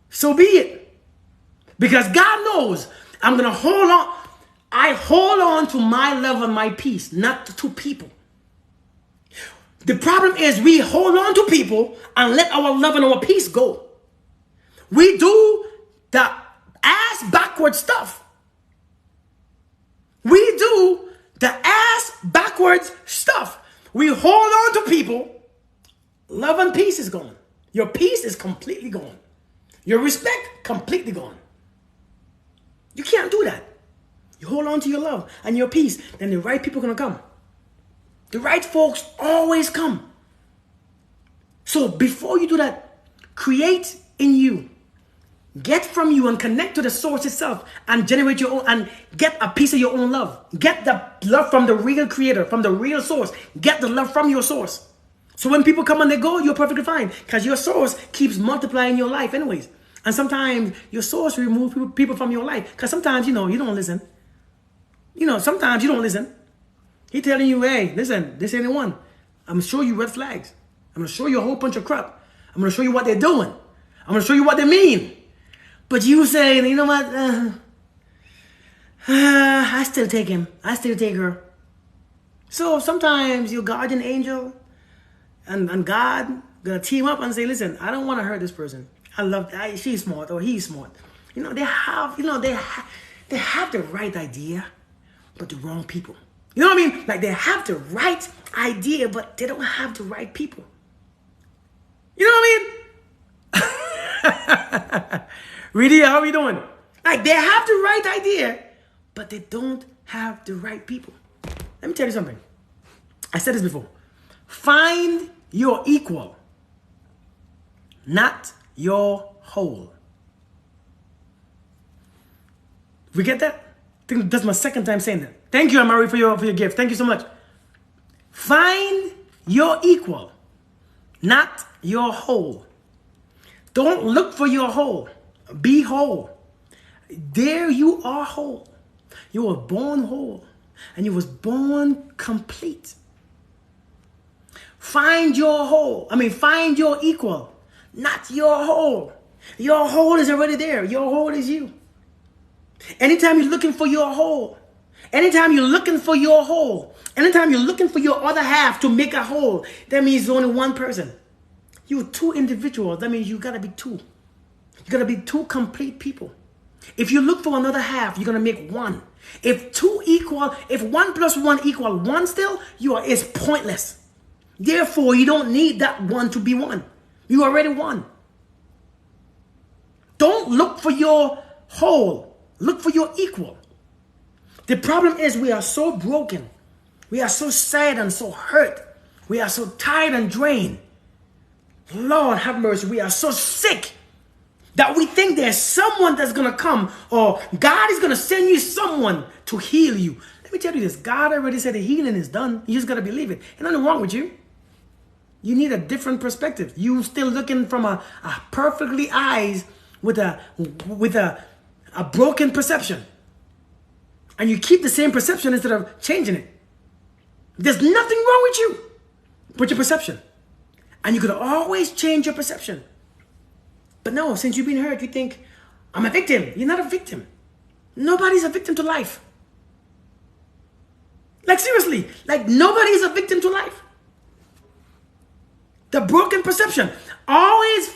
so be it. Because God knows I'm going to hold on. I hold on to my love and my peace, not to people. The problem is we hold on to people and let our love and our peace go. We do the ass backward stuff. We do the ass backwards stuff. We hold on to people. Love and peace is gone. Your peace is completely gone. Your respect, completely gone. You can't do that. You hold on to your love and your peace, then the right people are going to come. The right folks always come. So before you do that, create in you. Get from you and connect to the source itself and generate your own and get a piece of your own love. Get the love from the real creator, from the real source. Get the love from your source. So when people come and they go, you're perfectly fine because your source keeps multiplying your life anyways. And sometimes your source removes people from your life because sometimes, you don't listen. Sometimes you don't listen. He's telling you, hey, listen, this ain't the one. I'm going to show you red flags. I'm going to show you a whole bunch of crap. I'm going to show you what they're doing. I'm going to show you what they mean. But you say, you know what? I still take him. I still take her. So sometimes your guardian angel and God gonna team up and say, listen, I don't want to hurt this person. She's smart or he's smart. They have the right idea, but the wrong people. You know what I mean? Like they have the right idea, but they don't have the right people. You know what I mean? Really, how are you doing? Like they have the right idea, but they don't have the right people. Let me tell you something. I said this before. Find your equal, not your whole. We get that? I think that's my second time saying that. Thank you, Amari, for your gift. Thank you so much. Find your equal, not your whole. Don't look for your whole. Be whole. There you are whole. You were born whole. And you was born complete. Find your whole. Find your equal, not your whole. Your whole is already there. Your whole is you. Anytime you're looking for your whole, anytime you're looking for your whole, anytime you're looking for your other half to make a whole, that means there's only one person. You're two individuals. That means you gotta be two. You gotta be two complete people. If you look for another half, you're gonna make one. If 1 plus 1 equal 1 still, it's pointless. Therefore, you don't need that one to be one. You already won. Don't look for your whole. Look for your equal. The problem is we are so broken. We are so sad and so hurt. We are so tired and drained. Lord have mercy. We are so sick that we think there's someone that's going to come or God is going to send you someone to heal you. Let me tell you this. God already said the healing is done. You just got to believe it. Ain't nothing wrong with you. You need a different perspective. You still looking from a perfectly eyes with a broken perception. And you keep the same perception instead of changing it. There's nothing wrong with you but your perception. And you could always change your perception. But no, since you've been hurt, you think, I'm a victim. You're not a victim. Nobody's a victim to life. Like seriously, like nobody is a victim to life. The broken perception. Always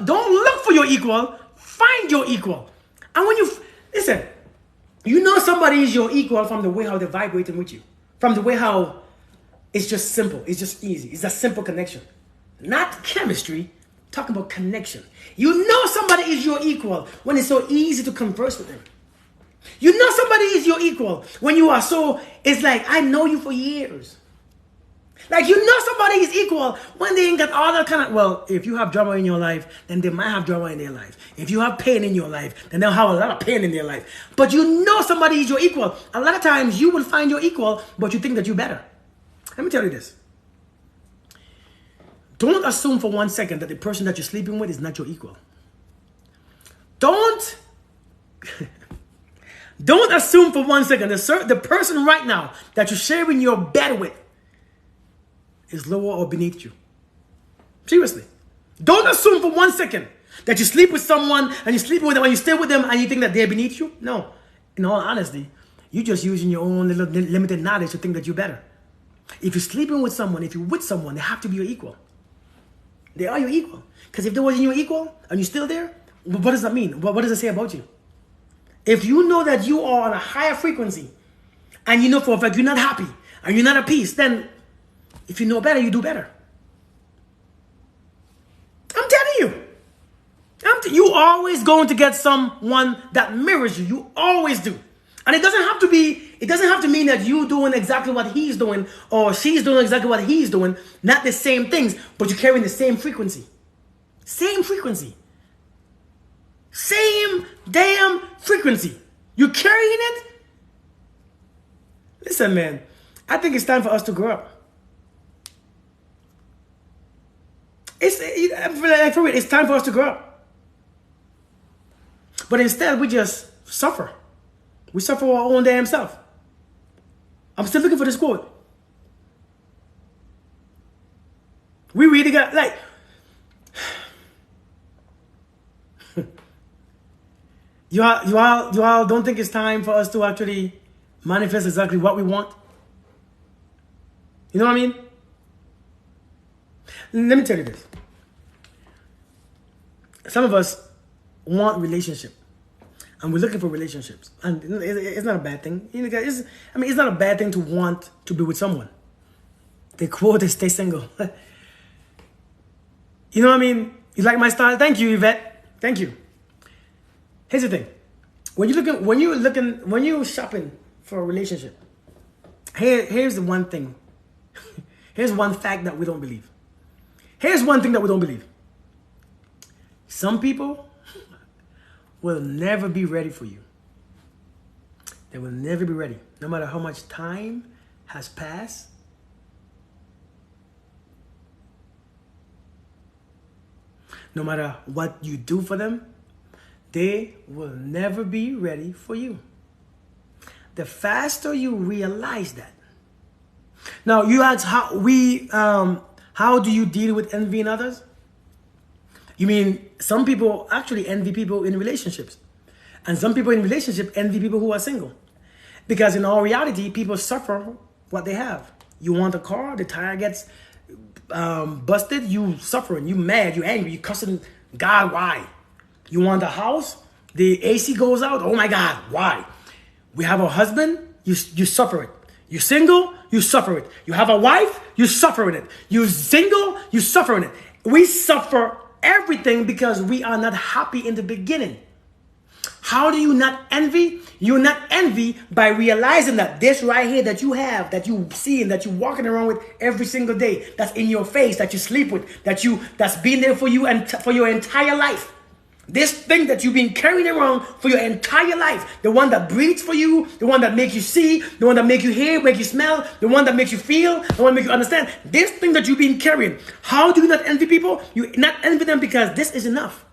don't look for your equal, find your equal. And when listen, you know somebody is your equal from the way how they're vibrating with you. From the way how it's just simple, it's just easy. It's a simple connection. Not chemistry, talking about connection. You know somebody is your equal when it's so easy to converse with them. You know somebody is your equal when it's like, I know you for years. Like you know somebody is equal when they ain't got all that kind of, if you have drama in your life, then they might have drama in their life. If you have pain in your life, then they'll have a lot of pain in their life. But you know somebody is your equal. A lot of times you will find your equal, but you think that you're better. Let me tell you this. Don't assume for 1 second that the person that you're sleeping with is not your equal. Don't assume for 1 second the person right now that you're sharing your bed with is lower or beneath you. Seriously. Don't assume for 1 second that you sleep with someone and you sleep with them and you stay with them and you think that they're beneath you. No. In all honesty, you're just using your own little limited knowledge to think that you're better. If you're sleeping with someone, if you're with someone, they have to be your equal. They are your equal. Because if they wasn't your equal and you're still there, what does that mean? What does it say about you? If you know that you are on a higher frequency and you know for a fact you're not happy and you're not at peace, then if you know better, you do better. I'm you always going to get someone that mirrors you. You always do. And it doesn't have to mean that you doing exactly what he's doing or she's doing exactly what he's doing. Not the same things, but you're carrying the same frequency. Same frequency. Same damn frequency. You're carrying it. Listen, man, I think it's time for us to grow up. It's time for us to grow up. But instead, we just suffer. We suffer our own damn self. I'm still looking for this quote. We really got, like, you all don't think it's time for us to actually manifest exactly what we want? You know what I mean? Let me tell you this. Some of us want relationship, and we're looking for relationships, and it's not a bad thing. You know, it's not a bad thing to want to be with someone. The quote is "Stay single." You know what I mean? You like my style? Thank you, Yvette. Thank you. Here's the thing: when you're shopping for a relationship, here's the one thing. Here's one fact that we don't believe. Here's one thing that we don't believe. Some people will never be ready for you. They will never be ready. No matter how much time has passed. No matter what you do for them, they will never be ready for you. The faster you realize that. Now, you ask how do you deal with envy in others? You mean some people actually envy people in relationships. And some people in relationship envy people who are single. Because in all reality, people suffer what they have. You want a car, the tire gets busted, you suffering, you mad, you angry, you cussing God, why? You want a house, the AC goes out, oh my God, why? We have a husband, you suffer it. You single, you suffer it. You have a wife, you suffer it. You single, you suffer it. We suffer everything because we are not happy in the beginning. How do you not envy? You not envy by realizing that this right here that you have, that you see and that you're walking around with every single day, that's in your face, that you sleep with, that's been there for you and for your entire life. This thing that you've been carrying around for your entire life, the one that breathes for you, the one that makes you see, the one that makes you hear, make you smell, the one that makes you feel, the one that makes you understand. This thing that you've been carrying, how do you not envy people? You not envy them because this is enough.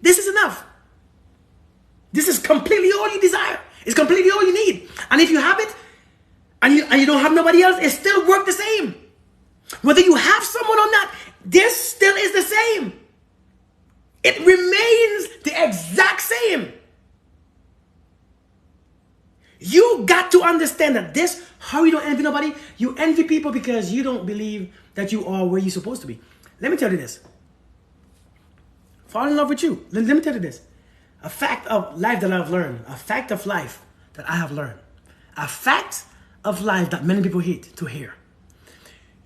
This is enough. This is completely all you desire. It's completely all you need. And if you have it, and you don't have nobody else, it still works the same. Whether you have someone or not, this still is the same. It remains the exact same. You got to understand that this, how you don't envy nobody, you envy people because you don't believe that you are where you're supposed to be. Let me tell you this. Fall in love with you. Let me tell you this. A fact of life that I've learned. A fact of life that I have learned. A fact of life that many people hate to hear.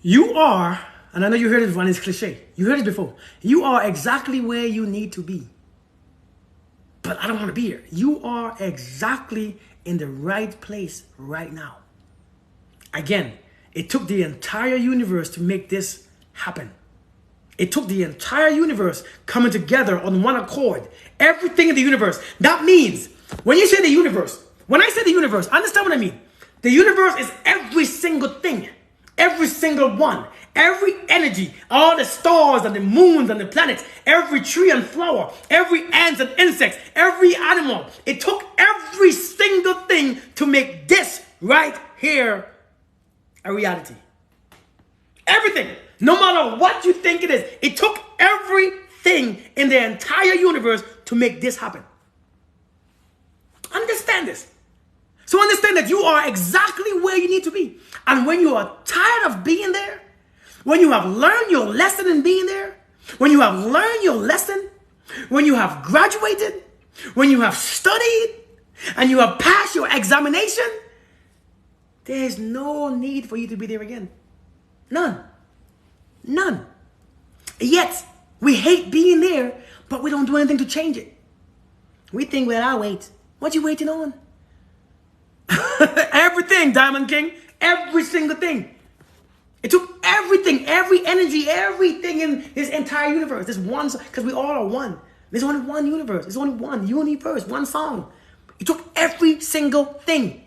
You are, and I know you heard it, and it's cliche. You heard it before. You are exactly where you need to be. But I don't want to be here. You are exactly in the right place right now. Again, it took the entire universe to make this happen. It took the entire universe coming together on one accord. Everything in the universe. That means, when you say the universe, when I say the universe, understand what I mean. The universe is every single thing. Every single one. Every energy. All the stars and the moons and the planets. Every tree and flower. Every ants and insects. Every animal. It took every single thing to make this right here a reality. Everything. No matter what you think it is. It took everything in the entire universe to make this happen. Understand this. So understand that you are exactly where you need to be. And when you are tired of being there, when you have learned your lesson in being there, when you have learned your lesson, when you have graduated, when you have studied, and you have passed your examination, there is no need for you to be there again. None. None. Yet, We hate being there, but we don't do anything to change it. We think, well, I'll wait. What you waiting on? Everything, Diamond King. Every single thing. It took everything, every energy, everything in this entire universe. This one, because we all are one. There's only one universe. There's only one universe, one song. It took every single thing.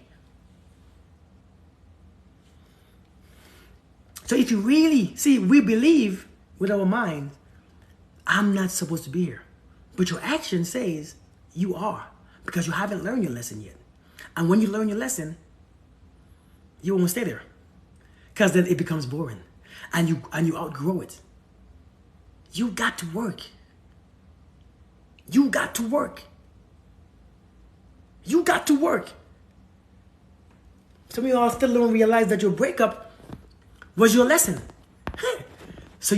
So if you really see, we believe with our mind, I'm not supposed to be here. But your action says you are, because you haven't learned your lesson yet. And when you learn your lesson, you won't stay there, because then it becomes boring, and you outgrow it. You got to work. You got to work. You got to work. Some of y'all still don't realize that your breakup was your lesson. So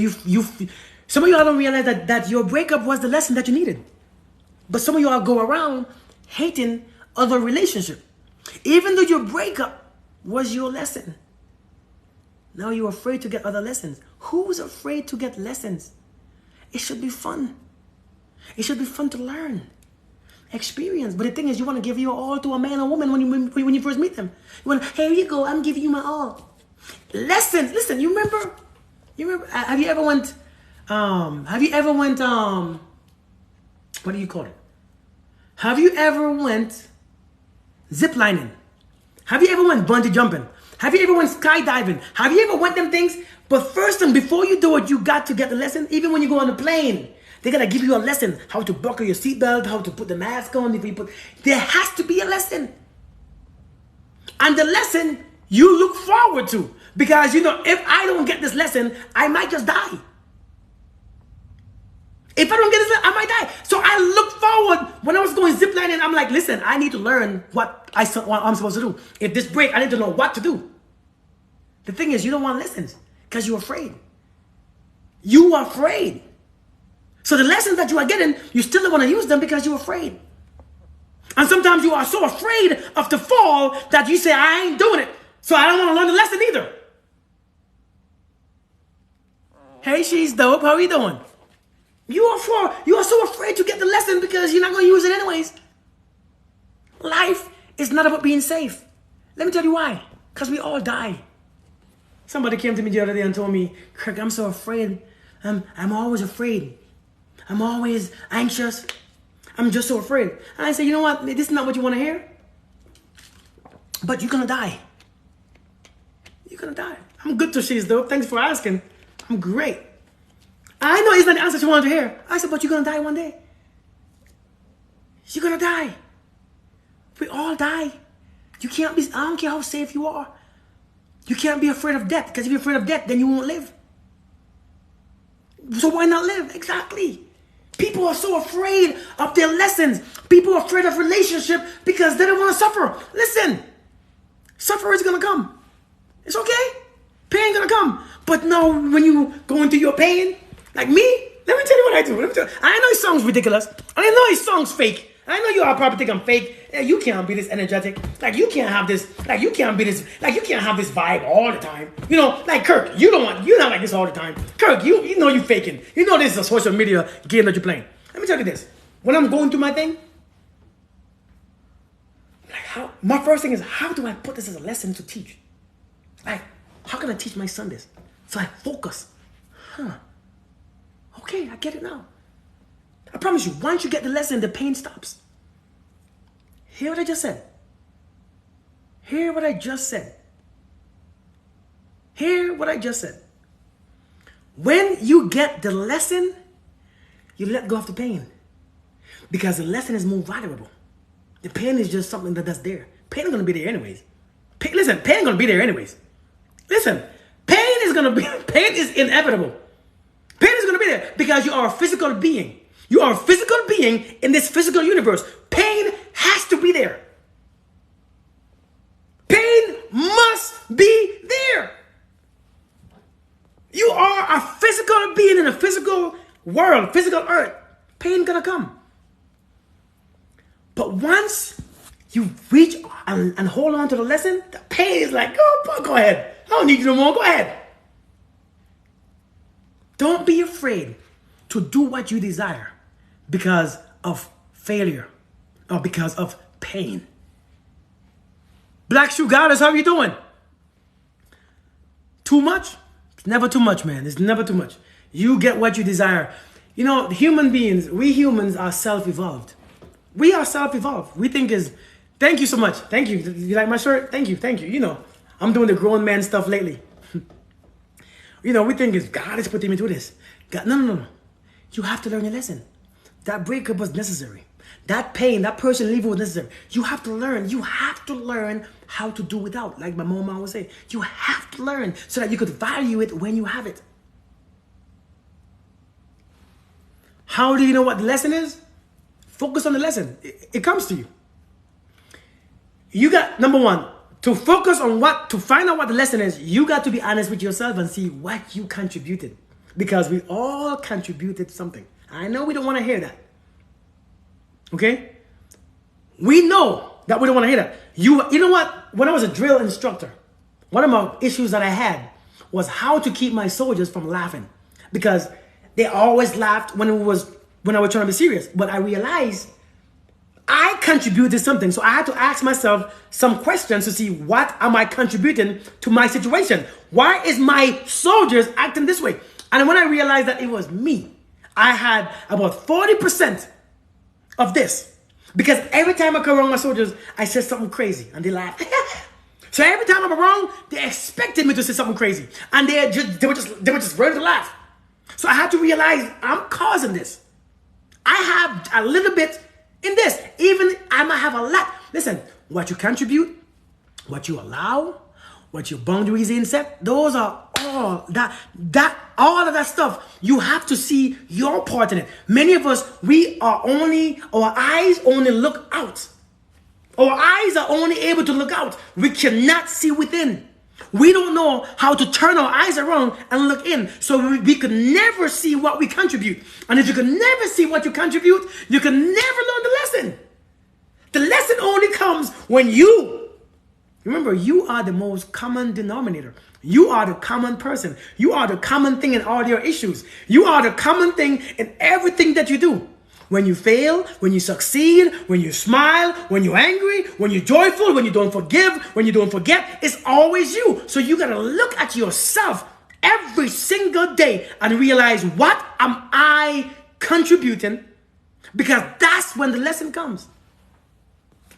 some of y'all don't realize that your breakup was the lesson that you needed. But some of y'all go around hating other relationships, even though your breakup was your lesson. Now you're afraid to get other lessons. Who's afraid to get lessons? It should be fun. It should be fun to learn, experience. But the thing is, you want to give your all to a man or woman when you first meet them. You want, here you go, I'm giving you my all. Lessons. Listen, you remember? Have you ever went? What do you call it? Have you ever went zip lining? Have you ever went bungee jumping? Have you ever went skydiving? Have you ever went them things? But first and before you do it, you got to get the lesson. Even when you go on the plane, they gotta give you a lesson. How to buckle your seatbelt, how to put the mask on. There has to be a lesson. And the lesson you look forward to. Because if I don't get this lesson, I might just die. If I don't get this lesson, I might die. So I look forward. When I was going ziplining, I'm like, listen, I need to learn what I'm supposed to do. If this break, I need to know what to do. The thing is, you don't want lessons because you're afraid. You are afraid. So the lessons that you are getting, you still don't want to use them because you're afraid. And sometimes you are so afraid of the fall that you say, I ain't doing it. So I don't want to learn the lesson either. Hey, she's dope. How are you doing? You are so afraid to get the lesson because you're not going to use it anyways. Life is not about being safe. Let me tell you why. Because we all die. Somebody came to me the other day and told me, Kirk, I'm so afraid. I'm always afraid. I'm always anxious. I'm just so afraid. And I said, you know what? This is not what you want to hear. But you're going to die. You're going to die. I'm good to she's dope. Thanks for asking. I'm great. I know it's not the answer she wanted to hear. I said, but you're going to die one day. You're going to die. We all die. You can't be, I don't care how safe you are. You can't be afraid of death, because if you're afraid of death, then you won't live. So why not live? Exactly. People are so afraid of their lessons. People are afraid of relationship because they don't want to suffer. Listen, suffer is going to come. It's okay. Pain going to come. But now when you go into your pain, like me, let me tell you what I do. I know it sounds ridiculous. I know it sounds fake. I know you all probably think I'm fake. You can't be this energetic. Like you can't have this. Like you can't be this. Like you can't have this vibe all the time. Like Kirk, you're not like this all the time. Kirk, you know you faking. You know this is a social media game that you're playing. Let me tell you this. When I'm going through my thing, like my first thing is, how do I put this as a lesson to teach? Like, how can I teach my son this? So I focus. Okay, I get it now. I promise you, once you get the lesson, the pain stops. Hear what I just said. Hear what I just said. Hear what I just said. When you get the lesson, you let go of the pain. Because the lesson is more valuable. The pain is just something that's there. Pain is going to be there anyways. Pain is going to be there anyways. Listen, pain is inevitable. Pain is going to be there because you are a physical being. You are a physical being in this physical universe. Pain has to be there. Pain must be there. You are a physical being in a physical world, physical earth. Pain gonna come. But once you reach and hold on to the lesson, the pain is like, go ahead. I don't need you no more. Go ahead. Don't be afraid to do what you desire because of failure or because of pain. Black Shoe Goddess, how you doing? Too much? It's never too much, man. It's never too much. You get what you desire. You know, human beings, we humans are self-evolved. We are self-evolved. We think is, thank you so much. Thank you. You like my shirt? Thank you. Thank you. You know, I'm doing the grown man stuff lately. You know, we think is God is putting me through this. God, no. You have to learn your lesson. That breakup was necessary. That pain, that person leaving was necessary. You have to learn. You have to learn how to do without. Like my mom always say, you have to learn so that you could value it when you have it. How do you know what the lesson is? Focus on the lesson. It comes to you. You got, number one, to focus on to find out what the lesson is, you got to be honest with yourself and see what you contributed. Because we all contributed something. I know we don't want to hear that. Okay? We know that we don't want to hear that. You know what? When I was a drill instructor, one of my issues that I had was how to keep my soldiers from laughing. Because they always laughed when I was trying to be serious. But I realized I contributed something. So I had to ask myself some questions to see what am I contributing to my situation? Why is my soldiers acting this way? And when I realized that it was me, I had about 40% of this. Because every time I come around my soldiers, I said something crazy and they laugh. So every time I'm around, they expected me to say something crazy. And they were just ready to laugh. So I had to realize I'm causing this. I have a little bit in this. Even I might have a lot. Listen, what you contribute, what you allow, what your boundaries in set, those are all all of that stuff. You have to see your part in it. Many of us, our eyes only look out. Our eyes are only able to look out. We cannot see within. We don't know how to turn our eyes around and look in. So we could never see what we contribute. And if you can never see what you contribute, you can never learn the lesson. The lesson only comes when remember, you are the most common denominator. You are the common person. You are the common thing in all your issues. You are the common thing in everything that you do. When you fail, when you succeed, when you smile, when you're angry, when you're joyful, when you don't forgive, when you don't forget, it's always you. So you got to look at yourself every single day and realize, what am I contributing? Because that's when the lesson comes.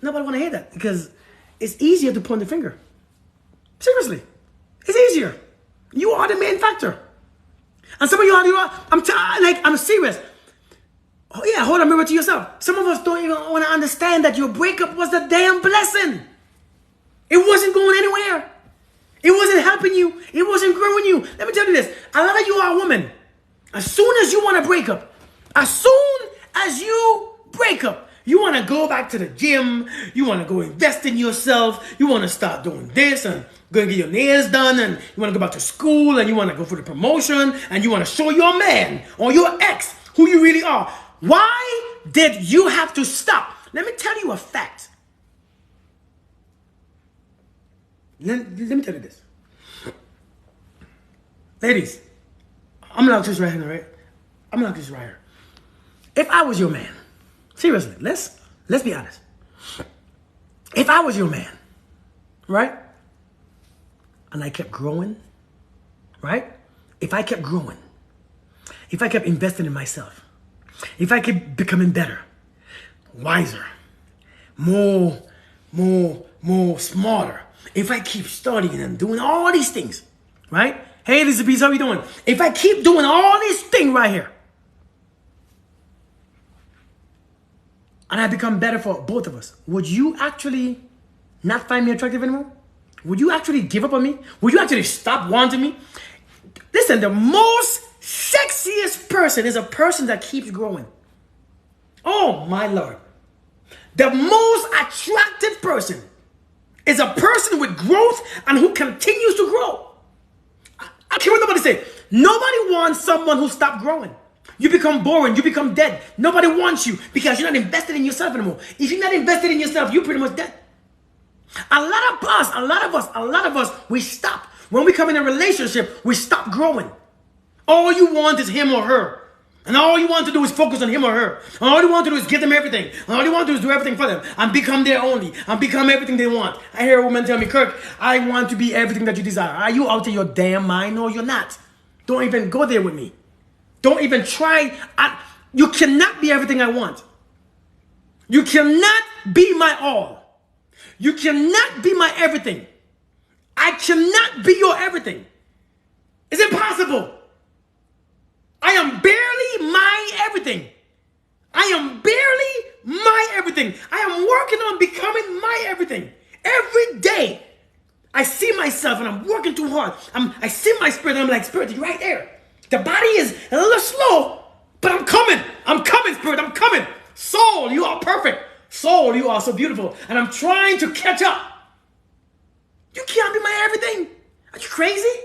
Nobody want to hear that because it's easier to point the finger. Seriously, it's easier. You are the main factor. And some of you are, I'm serious. Oh yeah, hold a mirror to yourself. Some of us don't even want to understand that your breakup was a damn blessing. It wasn't going anywhere. It wasn't helping you. It wasn't growing you. Let me tell you this. A lot of you are women. As soon as you want to break up, you want to go back to the gym. You want to go invest in yourself. You want to start doing this and go and get your nails done. And you want to go back to school and you want to go for the promotion. And you want to show your man or your ex who you really are. Why did you have to stop? Let me tell you a fact. Let me tell you this. Ladies, I'm going to ask this right here, right? I'm going to ask this right here. If I was your man, seriously, let's be honest. If I was your man, right? And I kept growing, right? If I kept growing, if I kept investing in myself, if I keep becoming better, wiser, more smarter, if I keep studying and doing all these things, right? Hey, Lisa Bees, how you doing? If I keep doing all these things right here, and I become better for both of us, would you actually not find me attractive anymore? Would you actually give up on me? Would you actually stop wanting me? Listen, the most sexiest person is a person that keeps growing. Oh my Lord. The most attractive person is a person with growth and who continues to grow. I can't hear nobody say. Nobody wants someone who stopped growing. You become boring. You become dead. Nobody wants you because you're not invested in yourself anymore. If you're not invested in yourself, you're pretty much dead. A lot of us, we stop. When we come in a relationship, we stop growing. All you want is him or her. And all you want to do is focus on him or her. And all you want to do is give them everything. And all you want to do is do everything for them. And become their only. And become everything they want. I hear a woman tell me, Kirk, I want to be everything that you desire. Are you out of your damn mind? No, you're not. Don't even go there with me. Don't even try. You cannot be everything I want. You cannot be my all. You cannot be my everything. I cannot be your everything. It's impossible. I am barely my everything. I am barely my everything. I am working on becoming my everything. Every day, I see myself and I'm working too hard. I see my spirit and I'm like, Spirit, you're right there. The body is a little slow, but I'm coming. I'm coming, Spirit. I'm coming. Soul, you are perfect. Soul, you are so beautiful. And I'm trying to catch up. You can't be my everything. Are you crazy?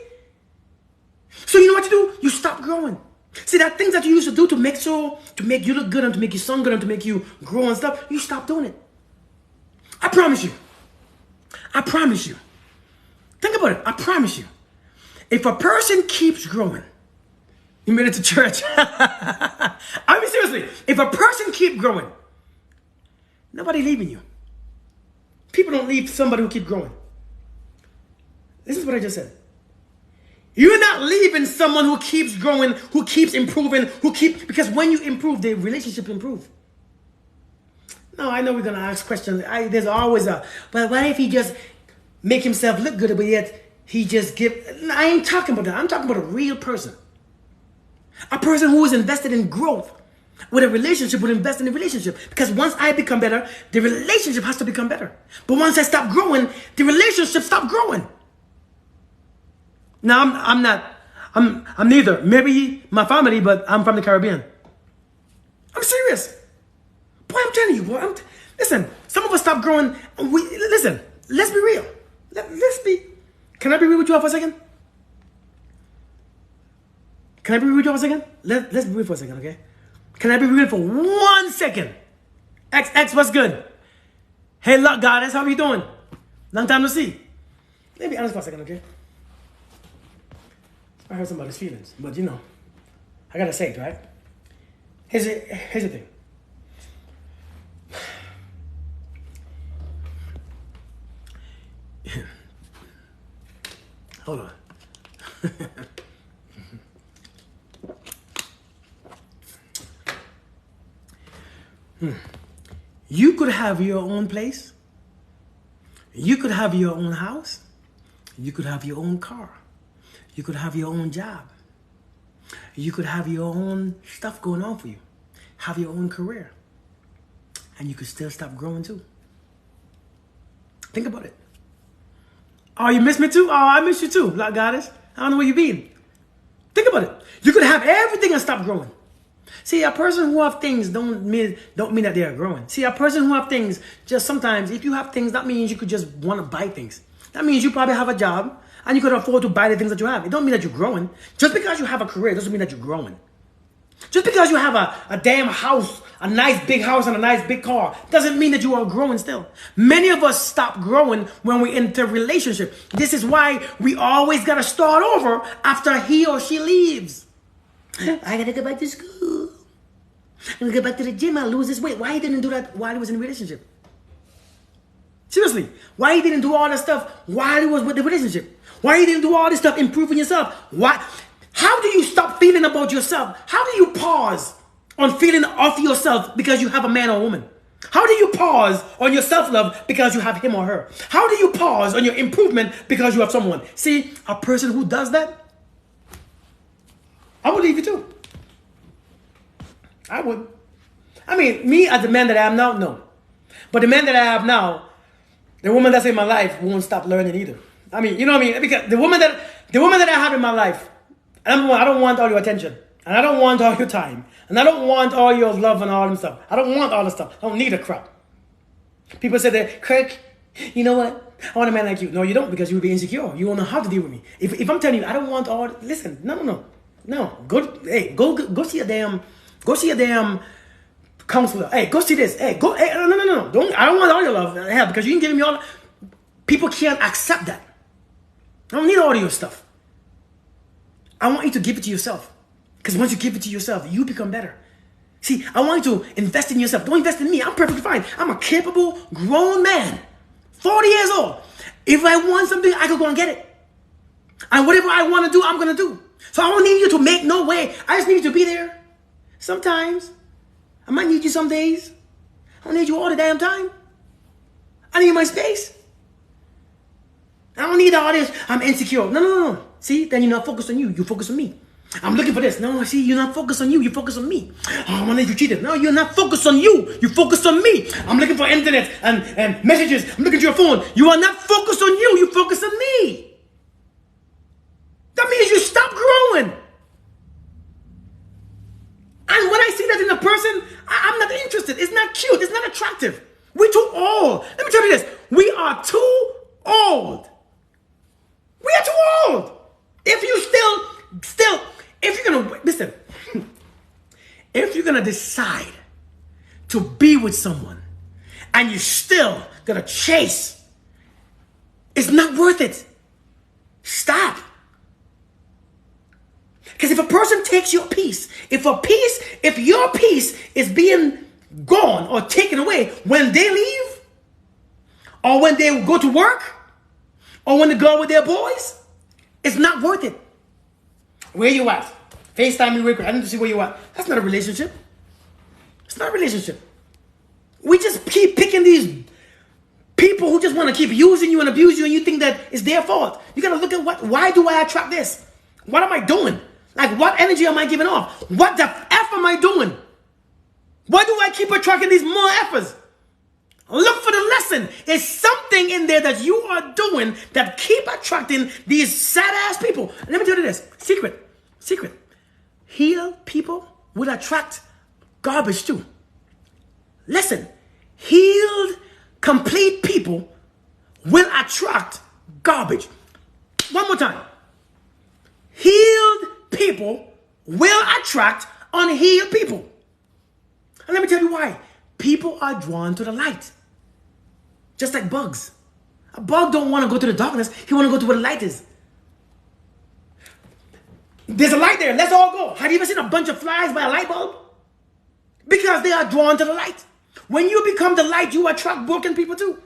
So you know what you do? You stop growing. See, that things that you used to do to make you look good and to make you sound good and to make you grow and stuff, you stop doing it. I promise you. I promise you. Think about it. I promise you. If a person keeps growing, you made it to church. I mean, seriously, if a person keeps growing, nobody leaving you. People don't leave somebody who keeps growing. This is what I just said. You're not leaving someone who keeps growing, who keeps improving, because when you improve, the relationship improves. No, I know we're going to ask questions. There's always but what if he just make himself look good, but yet he just give... I ain't talking about that. I'm talking about a real person. A person who is invested in growth. With a relationship, would invest in a relationship. Because once I become better, the relationship has to become better. But once I stop growing, the relationship stops growing. Now, I'm neither. Maybe my family, but I'm from the Caribbean. I'm serious. Boy, I'm telling you, boy. Listen, some of us stop growing. Listen, let's be real. Let's be. Can I be real with you all for a second? Can I be real with you all for a second? Let's be real for a second, okay? Can I be real for 1 second? X, what's good? Hey, luck, goddess, how are you doing? Long time no see. Let me be honest for a second, okay? I hurt somebody's feelings, but you know, I gotta say it, right? Here's the thing. Hold on. You could have your own place. You could have your own house. You could have your own car. You could have your own job. You could have your own stuff going on for you. Have your own career. And you could still stop growing too. Think about it. Oh, you miss me too? Oh, I miss you too, Black Goddess. I don't know where you been. Think about it. You could have everything and stop growing. See, a person who have things don't mean that they are growing. See, a person who have things, just sometimes, if you have things, that means you could just want to buy things. That means you probably have a job and you could afford to buy the things that you have. It don't mean that you're growing. Just because you have a career doesn't mean that you're growing. Just because you have a damn house, a nice big house and a nice big car, doesn't mean that you are growing still. Many of us stop growing when we enter a relationship. This is why we always got to start over after he or she leaves. I got to go back to school. I'm going to go back to the gym. I'll lose this weight. Why he didn't do that while he was in a relationship? Seriously, why he didn't do all that stuff while he was with the relationship? Why he didn't do all this stuff improving yourself? Why? How do you stop feeling about yourself? How do you pause on feeling of yourself because you have a man or woman? How do you pause on your self-love because you have him or her? How do you pause on your improvement because you have someone? See, a person who does that, I would leave you too. I would. I mean, me as the man that I am now, no. But the man that I have now, the woman that's in my life won't stop learning either. I mean, you know what I mean? Because the woman that I have in my life, I don't want all your attention. And I don't want all your time. And I don't want all your love and all that stuff. I don't want all the stuff. I don't need a crap. People say that, Kirk, you know what? I want a man like you. No, you don't, because you'll be insecure. You won't know how to deal with me. If I'm telling you, I don't want all... Listen, no. Go see a damn counselor. Hey, go see this. Hey, no. I don't want all your love. Hell, because you can give me all... People can't accept that. I don't need all of your stuff. I want you to give it to yourself. Because once you give it to yourself, you become better. See, I want you to invest in yourself. Don't invest in me. I'm perfectly fine. I'm a capable, grown man. 40 years old. If I want something, I can go and get it. And whatever I want to do, I'm going to do. So I don't need you to make no way. I just need you to be there. Sometimes. I might need you some days. I don't need you all the damn time. I need my space. I don't need all this. I'm insecure. No. See, then you're not focused on you. You focus on me. I'm looking for this. No, see, you're not focused on you. You focus on me. Oh, I want to you cheated. No, you're not focused on you. You focus on me. I'm looking for internet and messages. I'm looking at your phone. You are not focused on you. You focus on me. That means you stop growing. And when I see that in a person, I'm not interested. It's not cute. It's not attractive. We're too old. Let me tell you this. We are too old. We are too old. If you still, if you're going to, listen, if you're going to decide to be with someone and you're still going to chase, it's not worth it. Stop. Because if a person takes your peace, if your peace is being gone or taken away when they leave, or when they go to work, or when they go out with their boys, it's not worth it. Where you at? FaceTime me real quick. I need to see where you at. That's not a relationship. It's not a relationship. We just keep picking these people who just want to keep using you and abuse you, and you think that it's their fault. You got to look at why do I attract this? What am I doing? Like, what energy am I giving off? What the F am I doing? Why do I keep attracting these more F's? Look for the lesson. It's something in there that you are doing that keep attracting these sad-ass people. Let me tell you this. Secret. Healed people will attract garbage too. Listen. Healed, complete people will attract garbage. One more time. Healed people will attract unhealed people. And let me tell you why. People are drawn to the light. Just like bugs. A bug don't want to go to the darkness. He want to go to where the light is. There's a light there. Let's all go. Have you ever seen a bunch of flies by a light bulb? Because they are drawn to the light. When you become the light, you attract broken people too.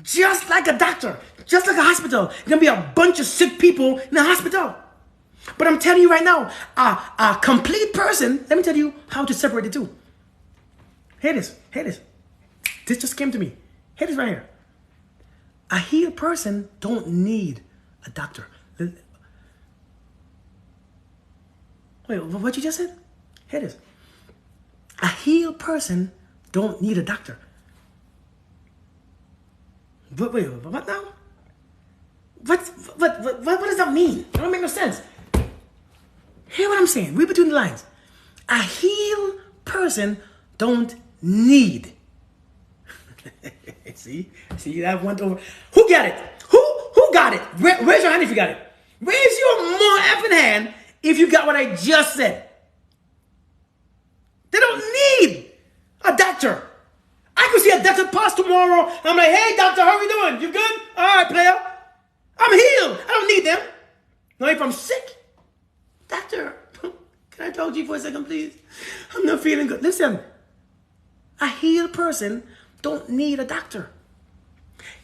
Just like a doctor. Just like a hospital. There's going to be a bunch of sick people in the hospital. But I'm telling you right now, a complete person, let me tell you how to separate the two. Hear this. This just came to me. Hear this right here. A healed person don't need a doctor. Wait, what you just said? Hear this. A healed person don't need a doctor. Wait, what now? What does that mean? It don't make no sense. Hear what I'm saying. Read between the lines. A healed person don't need. See, that went over. Who got it? Who got it? Raise your hand if you got it. Raise your more effing hand if you got what I just said. They don't need a doctor. I could see a doctor pass tomorrow. And I'm like, hey, doctor, how are you doing? You good? All right, player. I'm healed. I don't need them. Now, if I'm sick, doctor, can I talk to you for a second, please? I'm not feeling good. Listen, a healed person don't need a doctor.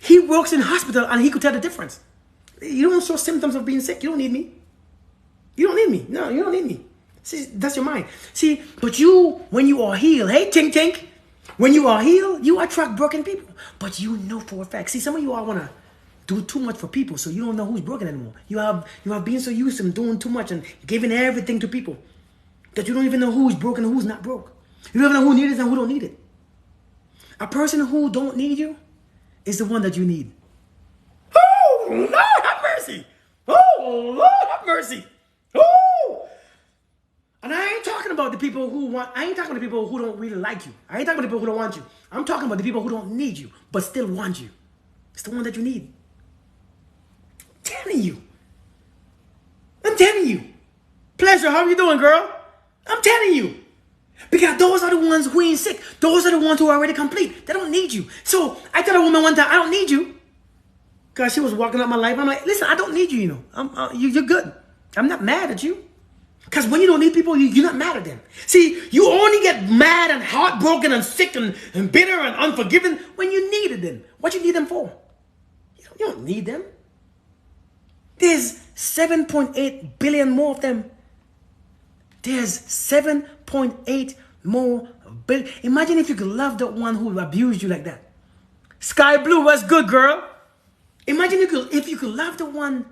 He works in hospital and he could tell the difference. You don't show symptoms of being sick. You don't need me. You don't need me. No, you don't need me. See, that's your mind. See, but you, when you are healed, hey, tink, tink, when you are healed, you attract broken people. But you know for a fact. See, some of you all want to do too much for people, so you don't know who's broken anymore. You have been so used to doing too much and giving everything to people that you don't even know who's broken and who's not broke. You don't even know who needs it and who don't need it. A person who don't need you is the one that you need. Oh, Lord have mercy. Oh, Lord have mercy. Oh. And I ain't talking about the people who want, I ain't talking about the people who don't really like you. I ain't talking about the people who don't want you. I'm talking about the people who don't need you, but still want you. It's the one that you need. I'm telling you. Pleasure, how you doing, girl? I'm telling you. Because those are the ones who ain't sick. Those are the ones who are already complete. They don't need you. So I told a woman one time, I don't need you. Because she was walking up my life. I'm like, listen, I don't need you, you know. You're good. I'm not mad at you. Because when you don't need people, you're not mad at them. See, you only get mad and heartbroken and sick and bitter and unforgiving when you needed them. What you need them for? You don't need them. There's 7.8 billion more of them. There's 7.8 more billion. Imagine if you could love the one who abused you like that. Sky Blue, what's good, girl? Imagine if you could love the one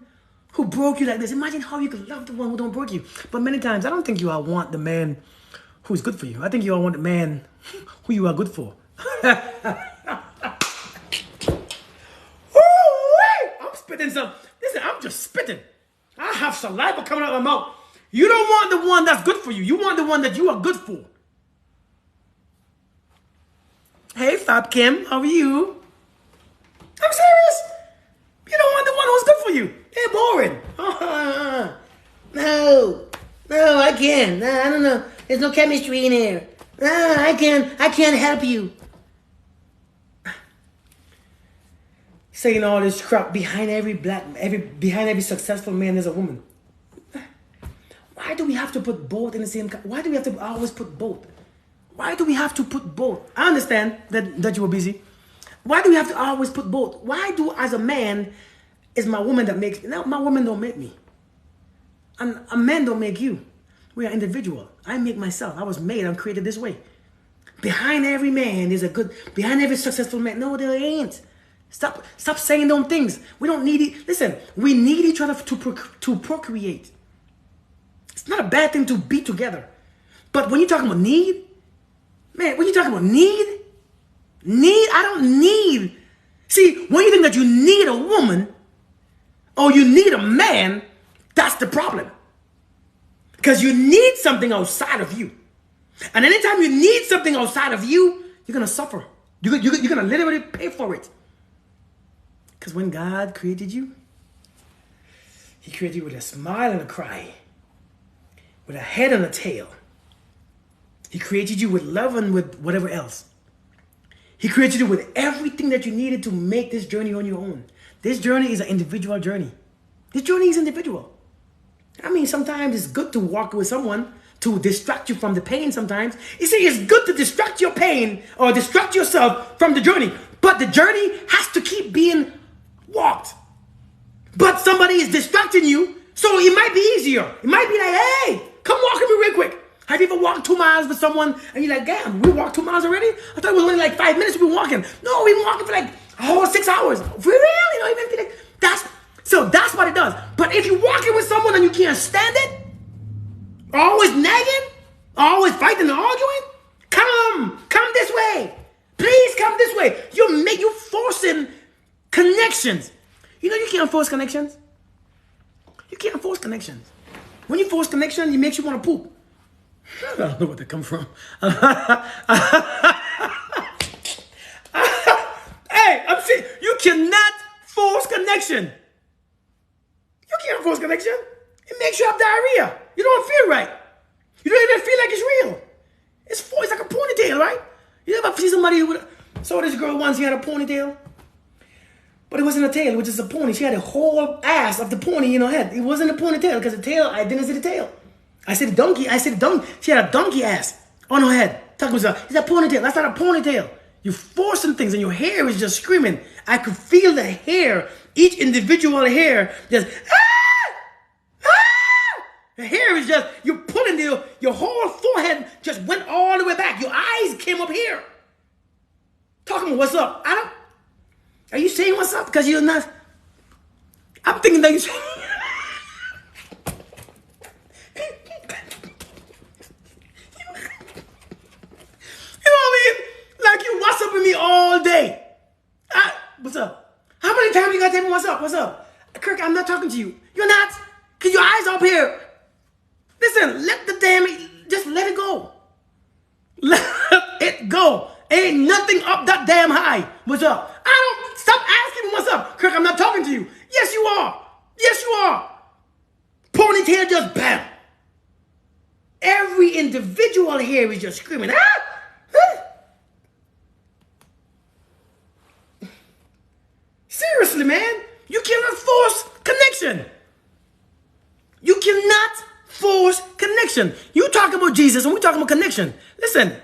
who broke you like this. Imagine how you could love the one who don't break you. But many times, I don't think you all want the man who's good for you. I think you all want the man who you are good for. I'm spitting some. Listen, I'm just spitting. I have saliva coming out of my mouth. You don't want the one that's good for you. You want the one that you are good for. Hey, Fab Kim, how are you? I'm serious. You don't want the one who's good for you. They're boring. No, I can't. No, I don't know. There's no chemistry in here. No, I can't help you. Saying all this crap behind every successful man there's a woman. Why do we have to put both in the same? Why do we have to always put both? Why do we have to put both? I understand that you were busy. Why do we have to always put both? Why do, as a man, is my woman that makes me? No, my woman don't make me. And a man don't make you. We are individual. I make myself. I was made. I'm created this way. Behind every man is behind every successful man. No, there ain't. Stop saying those things. We don't need it. Listen, we need each other to procreate. It's not a bad thing to be together. But when you're talking about need, man, when you're talking about need, I don't need. See, when you think that you need a woman or you need a man, that's the problem. Because you need something outside of you. And anytime you need something outside of you, you're going to suffer. You're going to literally pay for it. Because when God created you, He created you with a smile and a cry, with a head and a tail. He created you with love and with whatever else. He created you with everything that you needed to make this journey on your own. This journey is an individual journey. This journey is individual. I mean, sometimes it's good to walk with someone to distract you from the pain sometimes. You see, it's good to distract your pain or distract yourself from the journey. But the journey has to keep being walked. But somebody is distracting you, so it might be easier. It might be like, hey, come walk with me real quick. Have you ever walked 2 miles with someone and you're like, damn, we walked 2 miles already? I thought it was only like 5 minutes we've been walking. No, we've been walking for like a whole 6 hours. For real? You know, even like, that's what it does. But if you're walking with someone and you can't stand it, always nagging, always fighting and arguing, come this way. Please come this way. You forcing connections. You know you can't force connections. You can't force connections. When you force connection, it makes you want to poop. I don't know where that come from. Hey, I'm saying you cannot force connection. You can't force connection. It makes you have diarrhea. You don't feel right. You don't even feel like it's real. It's like a ponytail, right? You ever see somebody saw this girl once, she had a ponytail? But it wasn't a tail, it was just a pony. She had a whole ass of the pony in her head. It wasn't a ponytail because the tail, I didn't see the tail. I said donkey. She had a donkey ass on her head. Talking about, it's a ponytail. That's not a ponytail. You're forcing things and your hair is just screaming. I could feel the hair, each individual hair just, The hair is just, you're pulling your whole forehead just went all the way back. Your eyes came up here. Talking about what's up. Are you saying what's up? Because you're not. I'm thinking that you're saying. You know what I mean? Like you what's up with me all day. What's up? How many times you gotta tell me what's up? What's up? Kirk, I'm not talking to you. You're not. Because your eyes up here. Listen, just let it go. Let it go. Ain't nothing up that damn high. What's up? Stop asking me what's up. Kirk, I'm not talking to you. Yes, you are. Yes, you are. Ponytail just bam. Every individual here is just screaming. Seriously, man. You cannot force connection. You cannot force connection. connection. You talk about Jesus and we talk about connection. Listen,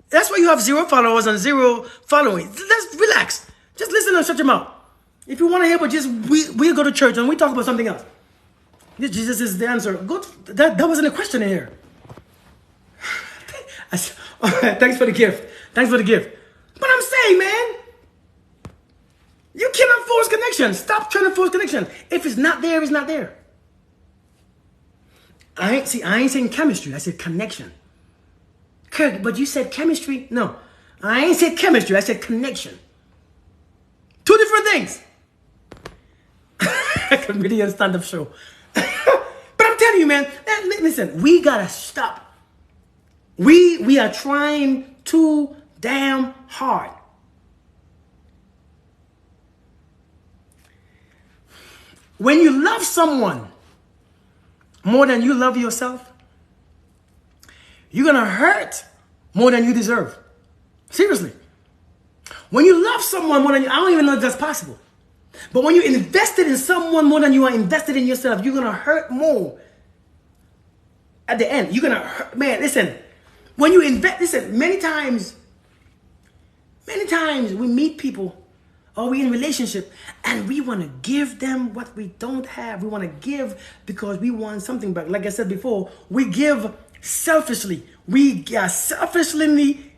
that's why you have 0 followers and 0 following. Let's relax. Just listen and shut your mouth. If you want to hear, but just we go to church and we talk about something else. Jesus is the answer. Good. That wasn't a question in here. Thanks for the gift. Thanks for the gift. But I'm saying, man, you cannot force connection. Stop trying to force connection. If it's not there, it's not there. I ain't saying chemistry. I said connection. Kirk, but you said chemistry. No, I ain't said chemistry. I said connection. 2 different things. Comedian stand-up show. But I'm telling you, man, listen, we gotta stop. We are trying too damn hard. When you love someone more than you love yourself, you're gonna hurt more than you deserve. Seriously. When you love someone more than you, I don't even know if that's possible. But when you invested in someone more than you are invested in yourself, you're gonna hurt more. At the end, you're gonna hurt. Man, listen. When you invest, listen. Many times we meet people, or we in relationship, and we want to give them what we don't have. We want to give because we want something back. Like I said before, we give selfishly. We are selfishly.